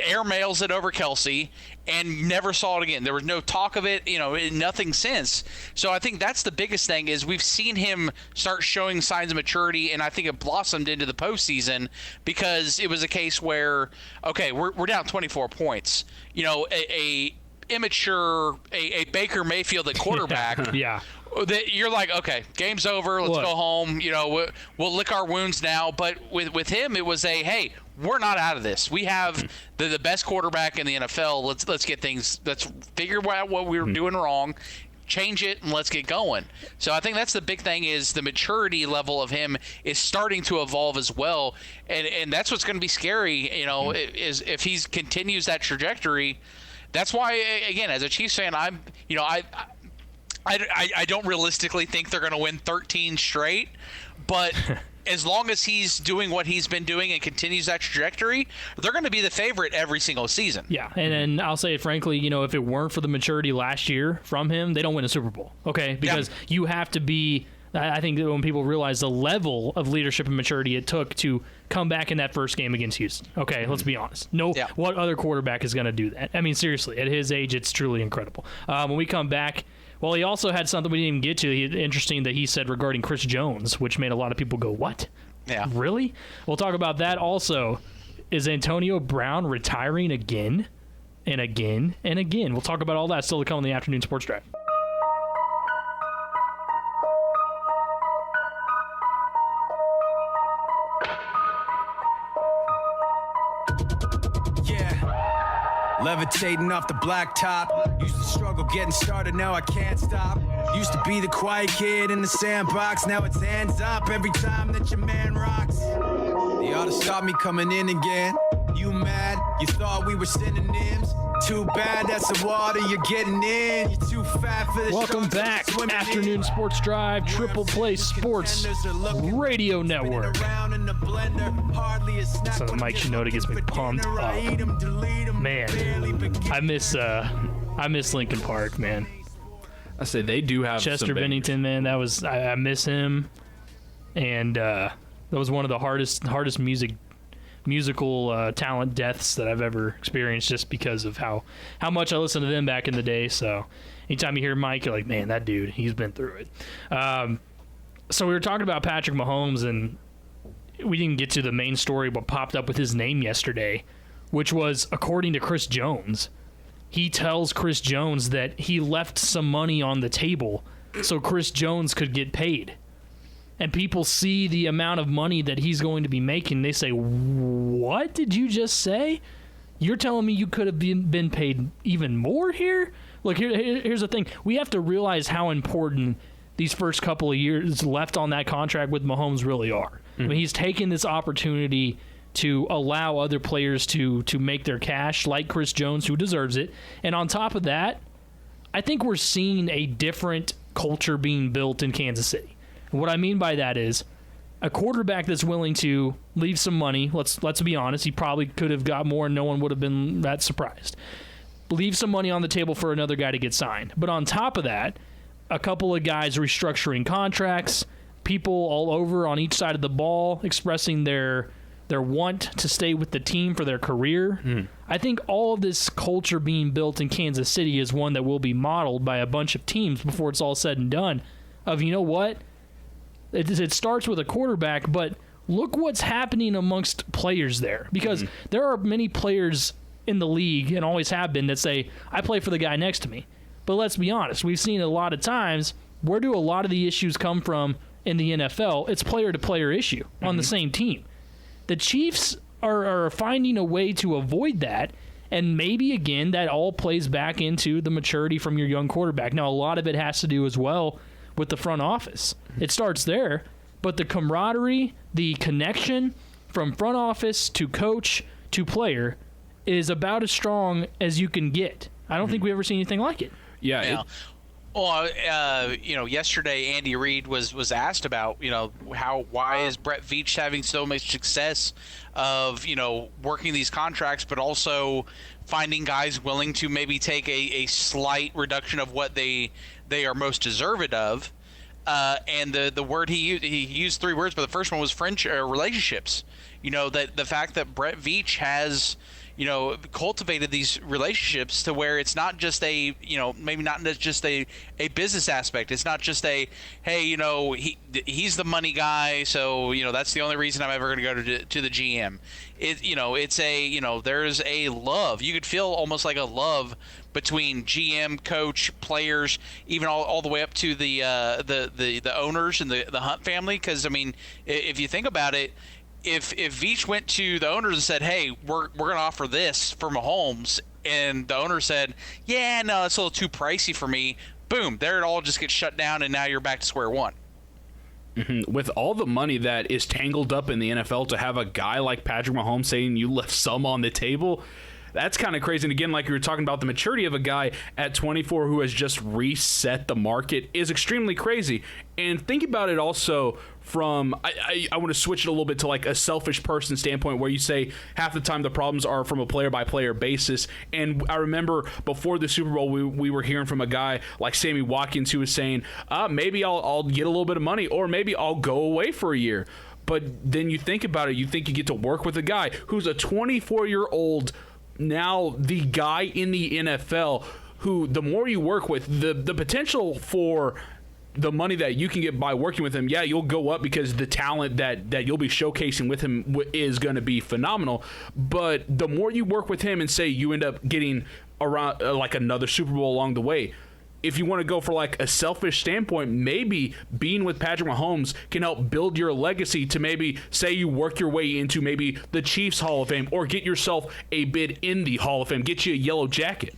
air mails it over Kelce and never saw it again. There was no talk of it, nothing since. So I think that's the biggest thing is we've seen him start showing signs of maturity, and I think it blossomed into the postseason because it was a case where, okay, we're down 24 points. A immature, a Baker Mayfield at quarterback. Yeah. That you're like, okay, game's over. Let's go home. We'll lick our wounds now. But with him, it was hey, we're not out of this. We have the best quarterback in the NFL. Let's get things. Let's figure out what we were doing wrong, change it, and let's get going. So I think that's the big thing is the maturity level of him is starting to evolve as well, and that's what's going to be scary. Is if he continues that trajectory. That's why, again, as a Chiefs fan, I don't realistically think they're going to win 13 straight, but as long as he's doing what he's been doing and continues that trajectory, they're going to be the favorite every single season. Yeah, and I'll say it frankly, if it weren't for the maturity last year from him, they don't win a Super Bowl, okay? Because you have to be – I think that when people realize the level of leadership and maturity it took to come back in that first game against Houston. Okay, let's be honest. What other quarterback is going to do that? I mean, seriously, at his age, it's truly incredible. When we come back – well, he also had something we didn't even get to. Interesting that he said regarding Chris Jones, which made a lot of people go, what? Yeah. Really? We'll talk about that also. Is Antonio Brown retiring again and again and again? We'll talk about all that still to come on the Afternoon Sports Drive. Levitating off the blacktop. Used to struggle getting started, now I can't stop. Used to be the quiet kid in the sandbox, now it's hands up every time that your man rocks. They ought to stop me coming in again. You mad? You thought we were synonyms? Too bad that's the water you're getting in. You're too fat for this. Welcome back. Afternoon Sports Drive, Triple Play Sports Radio Network. So the Mike Shinoda gets me pumped up. Man, I miss Lincoln Park, man. I say they do have Chester Bennington, man. That was I miss him, and that was one of the hardest musical talent deaths that I've ever experienced, just because of how much I listened to them back in the day. So anytime you hear Mike, you're like, man, that dude, he's been through it. So we were talking about Patrick Mahomes, and we didn't get to the main story, what popped up with his name yesterday, which was, according to Chris Jones, he tells Chris Jones that he left some money on the table so Chris Jones could get paid. And people see the amount of money that he's going to be making. They say, what did you just say? You're telling me you could have been paid even more here? Look, here's the thing. We have to realize how important these first couple of years left on that contract with Mahomes really are. Mm-hmm. I mean, he's taken this opportunity to allow other players to make their cash, like Chris Jones, who deserves it. And on top of that, I think we're seeing a different culture being built in Kansas City. And what I mean by that is a quarterback that's willing to leave some money. Let's be honest. He probably could have got more and no one would have been that surprised. Leave some money on the table for another guy to get signed. But on top of that, a couple of guys restructuring contracts, people all over on each side of the ball expressing their want to stay with the team for their career. I think all of this culture being built in Kansas City is one that will be modeled by a bunch of teams before it's all said and done. Of, you know what? It starts with a quarterback, but look what's happening amongst players there. Because there are many players in the league, and always have been, that say, I play for the guy next to me. But let's be honest, we've seen a lot of times, where do a lot of the issues come from in the NFL? It's player-to-player issue on the same team. The Chiefs are finding a way to avoid that, and maybe, again, that all plays back into the maturity from your young quarterback. Now, a lot of it has to do as well with the front office. It starts there, but the camaraderie, the connection from front office to coach to player is about as strong as you can get. I don't think we've ever seen anything like it. Yeah. Yesterday Andy Reid was asked about, why is Brett Veach having so much success of, working these contracts, but also finding guys willing to maybe take a slight reduction of what they are most deserved of. And the word he used 3 words, but the first one was friendship, relationships. That the fact that Brett Veach has, cultivated these relationships to where it's not just maybe not just a business aspect. It's not just he's the money guy, so that's the only reason I'm ever going to go to the GM. It's there's a love. You could feel almost like a love between GM, coach, players, even all the way up to the owners and the Hunt family. Because if you think about it, if Veach went to the owners and said, hey, we're going to offer this for Mahomes, and the owner said, yeah, no, it's a little too pricey for me, boom, there it all just gets shut down, and now you're back to square one. With all the money that is tangled up in the NFL, to have a guy like Patrick Mahomes saying you left some on the table, that's kind of crazy. And again, like you were talking about, the maturity of a guy at 24 who has just reset the market is extremely crazy. And think about it also from, I want to switch it a little bit to like a selfish person standpoint, where you say half the time the problems are from a player-by-player basis. And I remember before the Super Bowl, we were hearing from a guy like Sammy Watkins who was saying, maybe I'll get a little bit of money, or maybe I'll go away for a year. But then you think about it, you think you get to work with a guy who's a 24-year-old, now the guy in the NFL, who the more you work with, the potential for the money that you can get by working with him, yeah, you'll go up because the talent that you'll be showcasing with him is going to be phenomenal. But the more you work with him and say you end up getting around like another Super Bowl along the way, if you want to go for like a selfish standpoint, maybe being with Patrick Mahomes can help build your legacy to maybe say you work your way into maybe the Chiefs Hall of Fame, or get yourself a bid in the Hall of Fame, get you a yellow jacket.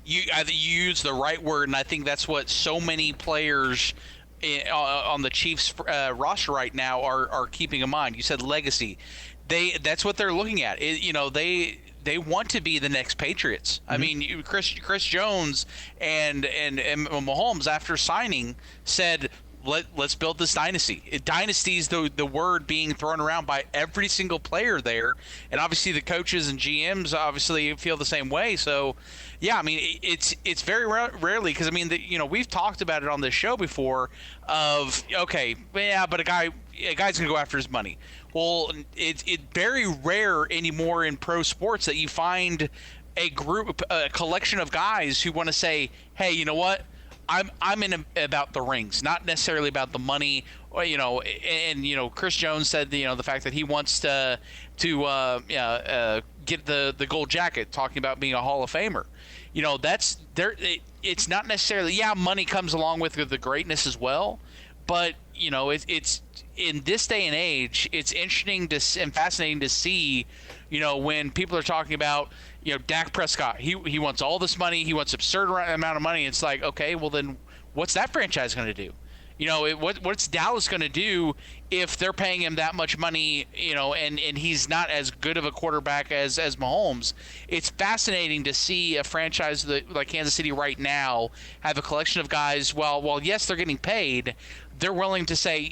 You use the right word, and I think that's what so many players on the Chiefs roster right now are keeping in mind. You said legacy. That's what they're looking at. They they want to be the next Patriots. I mean, Chris Jones and Mahomes, after signing, said, let's build this dynasty. Dynasty is the word being thrown around by every single player there, and obviously the coaches and GMs obviously feel the same way. So, yeah, I mean, it's very rarely, because I mean, we've talked about it on this show before. Of but a guy's gonna go after his money. Well, it's very rare anymore in pro sports that you find a collection of guys who want to say, hey, you know what? I'm in about the rings, not necessarily about the money. Or, and Chris Jones said, the fact that he wants to get the gold jacket, talking about being a Hall of Famer. That's there. It's not necessarily, money comes along with the greatness as well, but it's in this day and age, it's interesting and fascinating to see, when people are talking about, Dak Prescott, he wants all this money, he wants absurd amount of money. It's like, okay, well then what's that franchise going to do? What's Dallas going to do if they're paying him that much money, and he's not as good of a quarterback as Mahomes? It's fascinating to see a franchise like Kansas City right now have a collection of guys, while yes, they're getting paid, they're willing to say,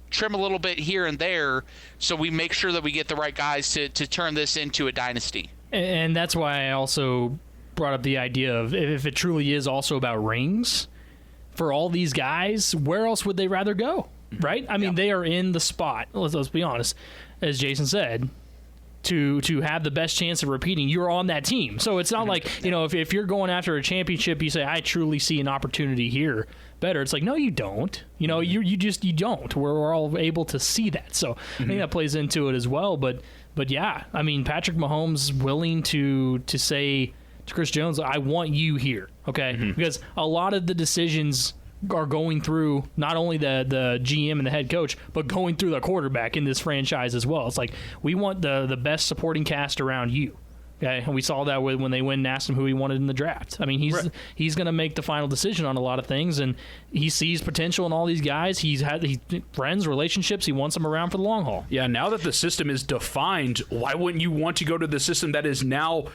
trim a little bit here and there, so we make sure that we get the right guys to turn this into a dynasty. And that's why I also brought up the idea of, if it truly is also about rings for all these guys, where else would they rather go, right? I mean, they are in the spot, let's be honest, as Jason said, to have the best chance of repeating. You're on that team. So it's not like, if you're going after a championship, you say, I truly see an opportunity here better. It's like, no, you don't. You don't. We're all able to see that. So I think that plays into it as well. But yeah, I mean, Patrick Mahomes willing to say to Chris Jones, I want you here, okay? Because a lot of the decisions are going through not only the GM and the head coach, but going through the quarterback in this franchise as well. It's like, we want the best supporting cast around you. Okay, and we saw that when they went and asked him who he wanted in the draft. I mean, he's going to make the final decision on a lot of things, and he sees potential in all these guys. He's friends, relationships. He wants them around for the long haul. Yeah, now that the system is defined, why wouldn't you want to go to the system that is now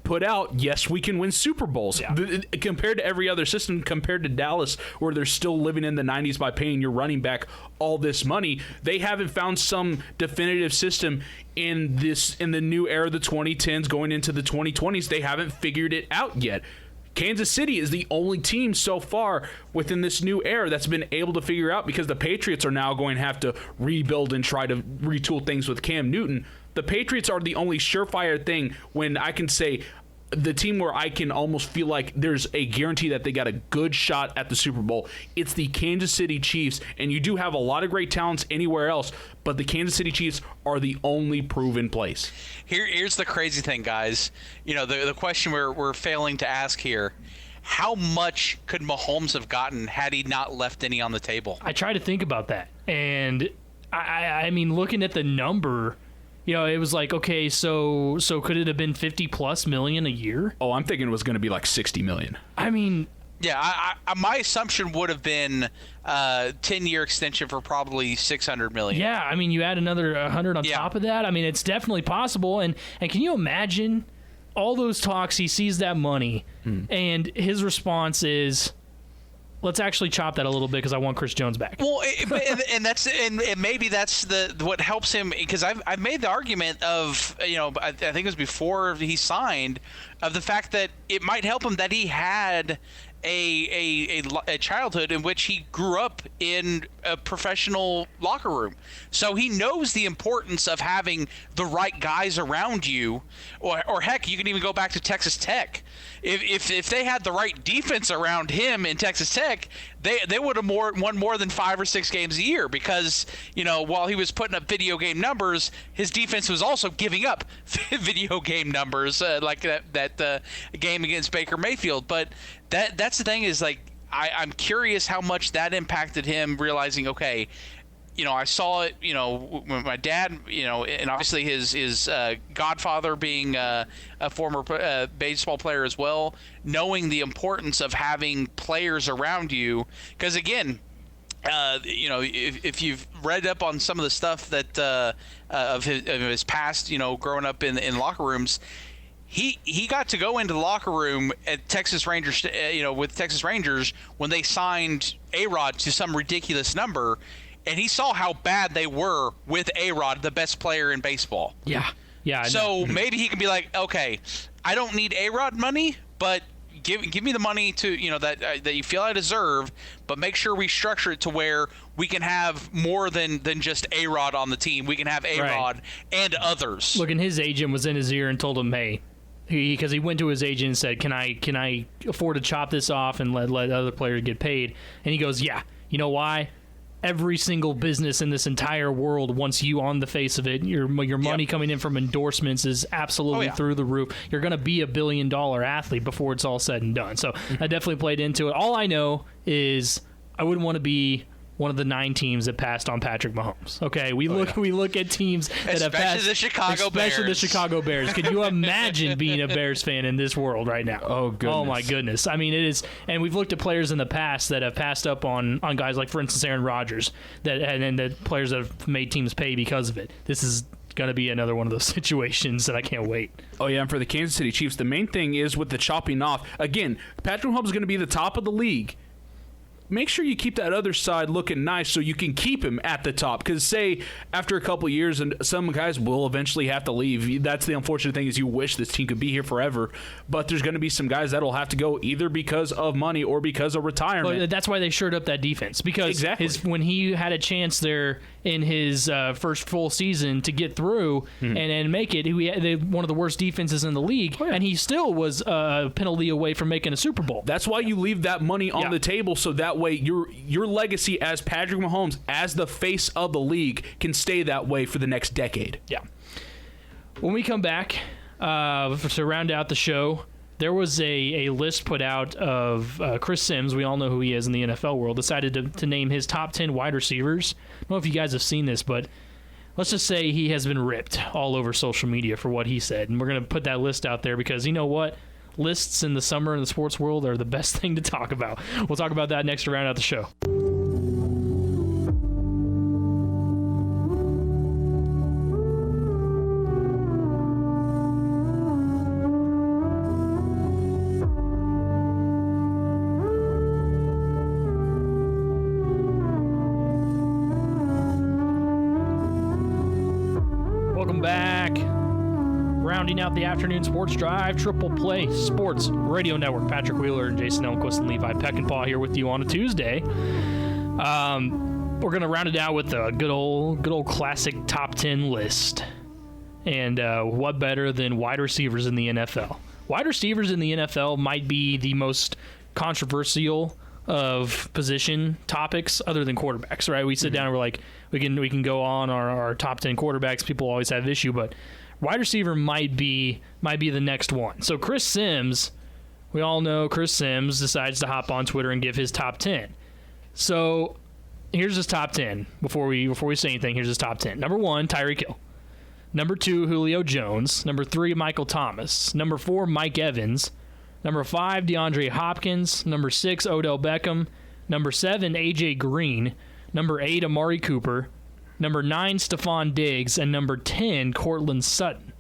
put out? Yes, we can win Super Bowls. Yeah. Compared to every other system, compared to Dallas, where they're still living in the 90s by paying your running back all this money, they haven't found some definitive system in the new era, the 2010s going into the 2020s. They haven't figured it out yet. Kansas City is the only team so far within this new era that's been able to figure out, because the Patriots are now going to have to rebuild and try to retool things with Cam Newton. The Patriots are the only surefire thing when I can say the team where I can almost feel like there's a guarantee that they got a good shot at the Super Bowl. It's the Kansas City Chiefs, and you do have a lot of great talents anywhere else, but the Kansas City Chiefs are the only proven place. Here's the crazy thing, guys. The question we're failing to ask here: how much could Mahomes have gotten had he not left any on the table? I try to think about that, and I mean, looking at the number, it was like, okay, so could it have been $50+ million a year? Oh, I'm thinking it was going to be like $60 million. I mean, yeah, my assumption would have been 10-year extension for probably $600 million. Yeah, I mean, you add another 100 on top of that. I mean, it's definitely possible. And can you imagine all those talks? He sees that money, and his response is, let's actually chop that a little bit because I want Chris Jones back. Well, and maybe that's what helps him, because I've made the argument of, I think it was before he signed, of the fact that it might help him that he had a childhood in which he grew up in a professional locker room. So he knows the importance of having the right guys around you, or heck, you can even go back to Texas Tech. If they had the right defense around him in Texas Tech, they would have won more than 5 or 6 games a year, because while he was putting up video game numbers, his defense was also giving up video game numbers, like that game against Baker Mayfield. But that's the thing, is like, I'm curious how much that impacted him, realizing, okay, I saw it, when my dad, and obviously his godfather being a former baseball player as well, knowing the importance of having players around you. Because again, if you've read up on some of the stuff that of his past, growing up in locker rooms, he got to go into the locker room at Texas Rangers, with Texas Rangers when they signed A-Rod to some ridiculous number, and he saw how bad they were with A-Rod, the best player in baseball. Yeah. So maybe he can be like, okay, I don't need A-Rod money, but give me the money to that you feel I deserve, but make sure we structure it to where we can have more than just A-Rod on the team. We can have A-Rod and others. Look, and his agent was in his ear and told him, hey, because he went to his agent and said, can I afford to chop this off and let other players get paid? And he goes, yeah. You know why? Every single business in this entire world wants you on the face of it. Your money coming in from endorsements is absolutely through the roof. You're going to be $1 billion athlete before it's all said and done. So I definitely played into it. All I know is I wouldn't want to be one of the 9 teams that passed on Patrick Mahomes. Okay, we look at teams that have passed, especially the Chicago Bears. Can you imagine being a Bears fan in this world right now? Oh goodness. Oh my goodness. I mean, it is, and we've looked at players in the past that have passed up on guys like, for instance, Aaron Rodgers, and the players that have made teams pay because of it. This is going to be another one of those situations that I can't wait. Oh, yeah, and for the Kansas City Chiefs, the main thing is with the chopping off. Again, Patrick Mahomes is going to be the top of the league. Make sure you keep that other side looking nice so you can keep him at the top. Because, say, after a couple of years, and some guys will eventually have to leave. That's the unfortunate thing is you wish this team could be here forever. But there's going to be some guys that will have to go either because of money or because of retirement. Well, that's why they shored up that defense. Because when he had a chance there in his first full season to get through and make it, he had one of the worst defenses in the league, and he still was a penalty away from making a Super Bowl. That's why you leave that money on the table so that way your legacy as Patrick Mahomes, as the face of the league, can stay that way for the next decade. Yeah. When we come back to round out the show, there was a list put out of Chris Sims. We all know who he is in the NFL world. Decided to name his top 10 wide receivers. I don't know if you guys have seen this, but let's just say he has been ripped all over social media for what he said. And we're going to put that list out there because you know what? Lists in the summer in the sports world are the best thing to talk about. We'll talk about that next to round out the show. Welcome back. Rounding out the afternoon sports drive, Triple Play Sports Radio Network. Patrick Wheeler and Jason Elmquist and Levi Peckinpah here with you on a Tuesday. We're going to round it out with a good old classic top 10 list. And what better than wide receivers in the NFL? Wide receivers in the NFL might be the most controversial of position topics other than quarterbacks, right? We sit down and we're like, we can go on our top 10 quarterbacks. People always have issue, but wide receiver might be the next one. So Chris Sims, we all know Chris Sims decides to hop on Twitter and give his top 10. So here's his top 10. Before we say anything, here's his top 10. Number 1, Tyreek Hill. Number 2, Julio Jones. Number 3, Michael Thomas. Number 4, Mike Evans. Number 5, DeAndre Hopkins. Number 6, Odell Beckham. Number 7, A.J. Green. Number 8, Amari Cooper. Number 9, Stephon Diggs. And number 10, Courtland Sutton.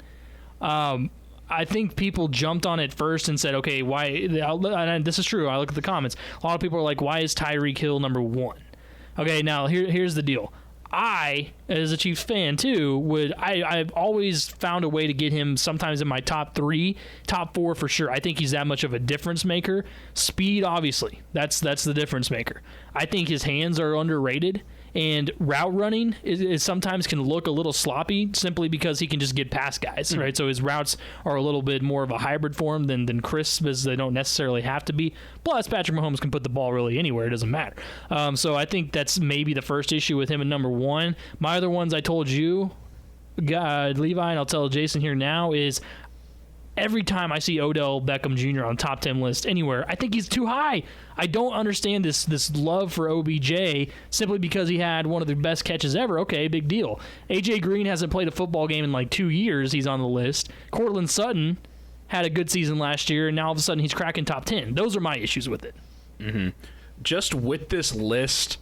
I think people jumped on it first and said, okay, why? And this is true. I look at the comments. A lot of people are like, why is Tyreek Hill number 1? Okay, now here's the deal. I, as a Chiefs fan too, I've always found a way to get him sometimes in my top 3, top 4 for sure. I think he's that much of a difference maker. Speed, obviously, that's the difference maker. I think his hands are underrated, and route running is sometimes can look a little sloppy simply because he can just get past guys, right? So his routes are a little bit more of a hybrid form than crisp, as they don't necessarily have to be. Plus, Patrick Mahomes can put the ball really anywhere. It doesn't matter. So I think that's maybe the first issue with him in number 1. My other ones I told you, Levi, and I'll tell Jason here now, is every time I see Odell Beckham Jr. on top 10 list anywhere, I think he's too high. I don't understand this love for OBJ simply because he had one of the best catches ever. Okay, big deal. A.J. Green hasn't played a football game in like 2 years. He's on the list. Courtland Sutton had a good season last year, and now all of a sudden he's cracking top 10. Those are my issues with it. Mm-hmm. Just with this list,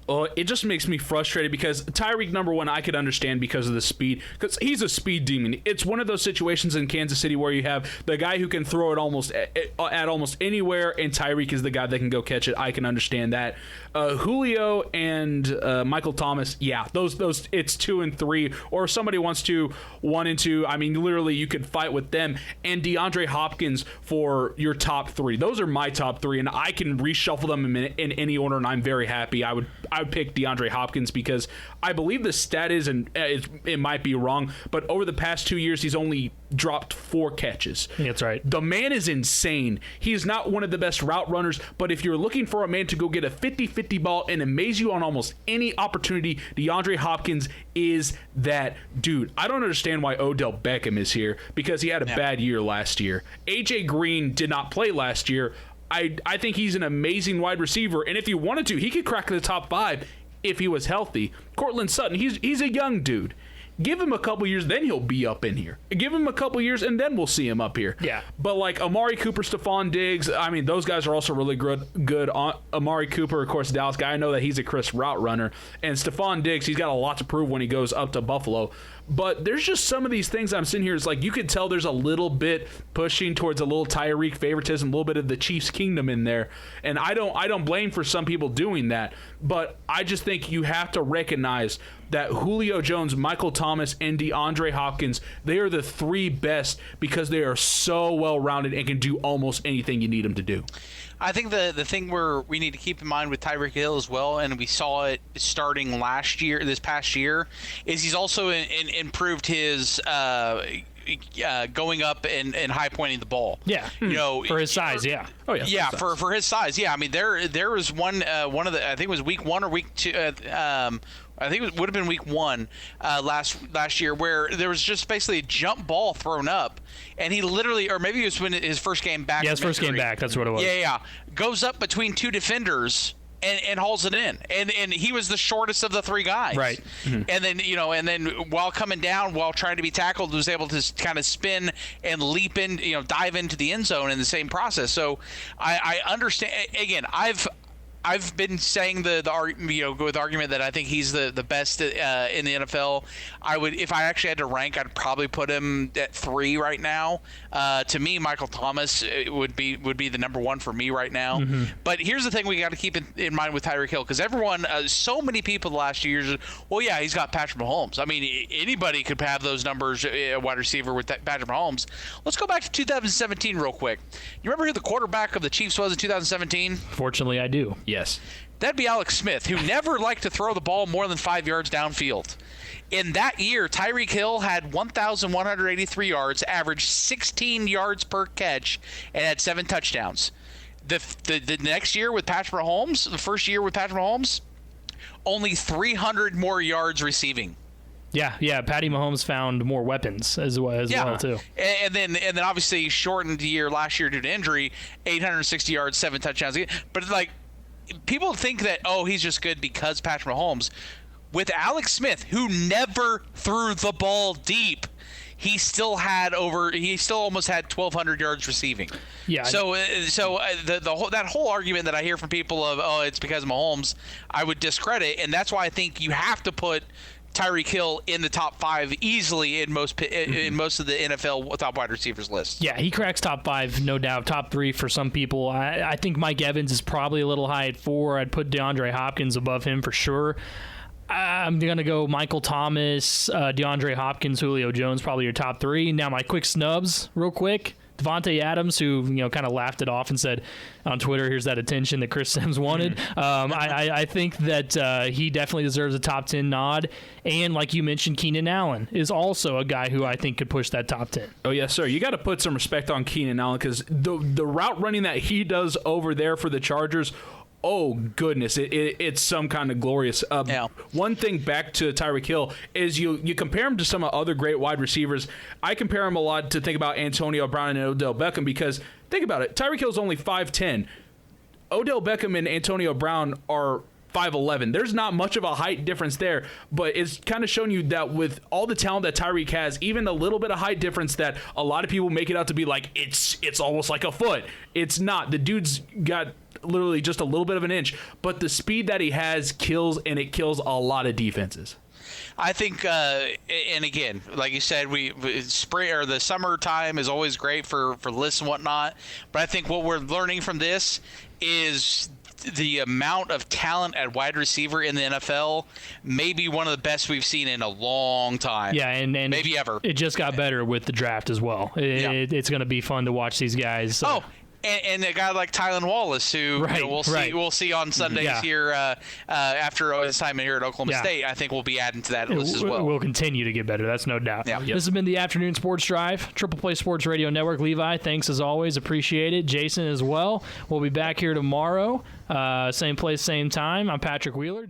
It just makes me frustrated because Tyreek, number one, I could understand because of the speed, because he's a speed demon. It's one of those situations in Kansas City where you have the guy who can throw it almost at almost anywhere, and Tyreek is the guy that can go catch it. I can understand that. Julio and Michael Thomas, those it's 2 and 3, or if somebody wants to 1 and 2. I mean, literally, you could fight with them. And DeAndre Hopkins for your top 3. Those are my top 3, and I can reshuffle them in any order, and I'm very happy. I would pick DeAndre Hopkins because I believe the stat is, and it might be wrong, but over the past 2 years, he's only dropped 4 catches. That's right. The man is insane. He is not one of the best route runners, but if you're looking for a man to go get a 50-50 ball and amaze you on almost any opportunity, DeAndre Hopkins is that dude. I don't understand why Odell Beckham is here because he had a bad year last year. A.J. Green did not play last year. I think he's an amazing wide receiver, and if he wanted to, he could crack the top 5 if he was healthy. Cortland Sutton, he's a young dude. Give him a couple years, then he'll be up in here. Give him a couple years, and then we'll see him up here. Yeah. But like Amari Cooper, Stephon Diggs, I mean, those guys are also really good. Amari Cooper, of course, Dallas guy. I know that he's a crisp route runner. And Stephon Diggs, he's got a lot to prove when he goes up to Buffalo. But there's just some of these things I'm sitting here. It's like you could tell there's a little bit pushing towards a little Tyreek favoritism, a little bit of the Chiefs' kingdom in there. And I don't blame for some people doing that. But I just think you have to recognize that Julio Jones, Michael Thomas, and DeAndre Hopkins, they are the 3 best because they are so well-rounded and can do almost anything you need them to do. I think the thing we need to keep in mind with Tyreek Hill as well, and we saw it starting this past year, is he's also improved his going up and high pointing the ball. Yeah, for his size, yeah. Oh yeah. Yeah, for his size, yeah. I mean, there was one of the, I think it was week 1 or week 2. I think it would have been week 1 last year where there was just basically a jump ball thrown up, and he literally, or maybe it was when his first game back. Yeah, his first game back. That's what it was. Yeah. Goes up between 2 defenders and hauls it in, and he was the shortest of the 3 guys. Right. Mm-hmm. And then while coming down, while trying to be tackled, was able to kind of spin and leap in, dive into the end zone in the same process. So I understand. Again, I've been saying the argument that I think he's the best in the NFL. I would, if I actually had to rank, I'd probably put him at 3 right now. To me, Michael Thomas would be the number 1 for me right now. Mm-hmm. But here's the thing we got to keep in mind with Tyreek Hill, because everyone, so many people the last 2 years, well, yeah, he's got Patrick Mahomes. I mean, anybody could have those numbers, wide receiver with Patrick Mahomes. Let's go back to 2017 real quick. You remember who the quarterback of the Chiefs was in 2017? Fortunately, I do. Yes. That'd be Alex Smith, who never liked to throw the ball more than 5 yards downfield. In that year, Tyreek Hill had 1,183 yards, averaged 16 yards per catch, and had 7 touchdowns. The next year with Patrick Mahomes, the first year with Patrick Mahomes, only 300 more yards receiving. Yeah. Patty Mahomes found more weapons as well too. And then obviously shortened the year last year due to injury, 860 yards, 7 touchdowns. But like, people think that, he's just good because Patrick Mahomes. With Alex Smith, who never threw the ball deep, he still almost had 1,200 yards receiving. Yeah. So that whole argument that I hear from people of, it's because of Mahomes, I would discredit, and that's why I think you have to put Tyreek Hill in the top 5 easily in most of the NFL top wide receivers list. Yeah, he cracks top 5, no doubt. Top 3 for some people. I think Mike Evans is probably a little high at 4. I'd put DeAndre Hopkins above him for sure. I'm going to go Michael Thomas, DeAndre Hopkins, Julio Jones, probably your top 3. Now my quick snubs, real quick. Devontae Adams, who kind of laughed it off and said on Twitter, "Here's that attention that Chris Sims wanted." I think that he definitely deserves a top 10 nod. And like you mentioned, Keenan Allen is also a guy who I think could push that top 10. Oh yes, sir. You got to put some respect on Keenan Allen because the route running that he does over there for the Chargers. Oh, goodness, it's some kind of glorious. One thing back to Tyreek Hill is you compare him to some other great wide receivers. I compare him a lot to think about Antonio Brown and Odell Beckham because, think about it, Tyreek Hill's only 5'10". Odell Beckham and Antonio Brown are 5'11". There's not much of a height difference there, but it's kind of showing you that with all the talent that Tyreek has, even a little bit of height difference that a lot of people make it out to be like it's almost like a foot. It's not. The dude's got literally just a little bit of an inch, but the speed that he has kills, and it kills a lot of defenses. I think, and again, like you said, spring or the summertime is always great for lists and whatnot. But I think what we're learning from this is the amount of talent at wide receiver in the NFL may be one of the best we've seen in a long time. Yeah, and maybe ever. It just got better with the draft as well. It's going to be fun to watch these guys. And a guy like Tylan Wallace, who we'll see on Sundays here after his time here at Oklahoma State, I think we'll be adding to that list as well. We'll continue to get better. That's no doubt. Yeah. This has been the Afternoon Sports Drive, Triple Play Sports Radio Network. Levi, thanks as always. Appreciate it. Jason as well. We'll be back here tomorrow. Same place, same time. I'm Patrick Wheeler.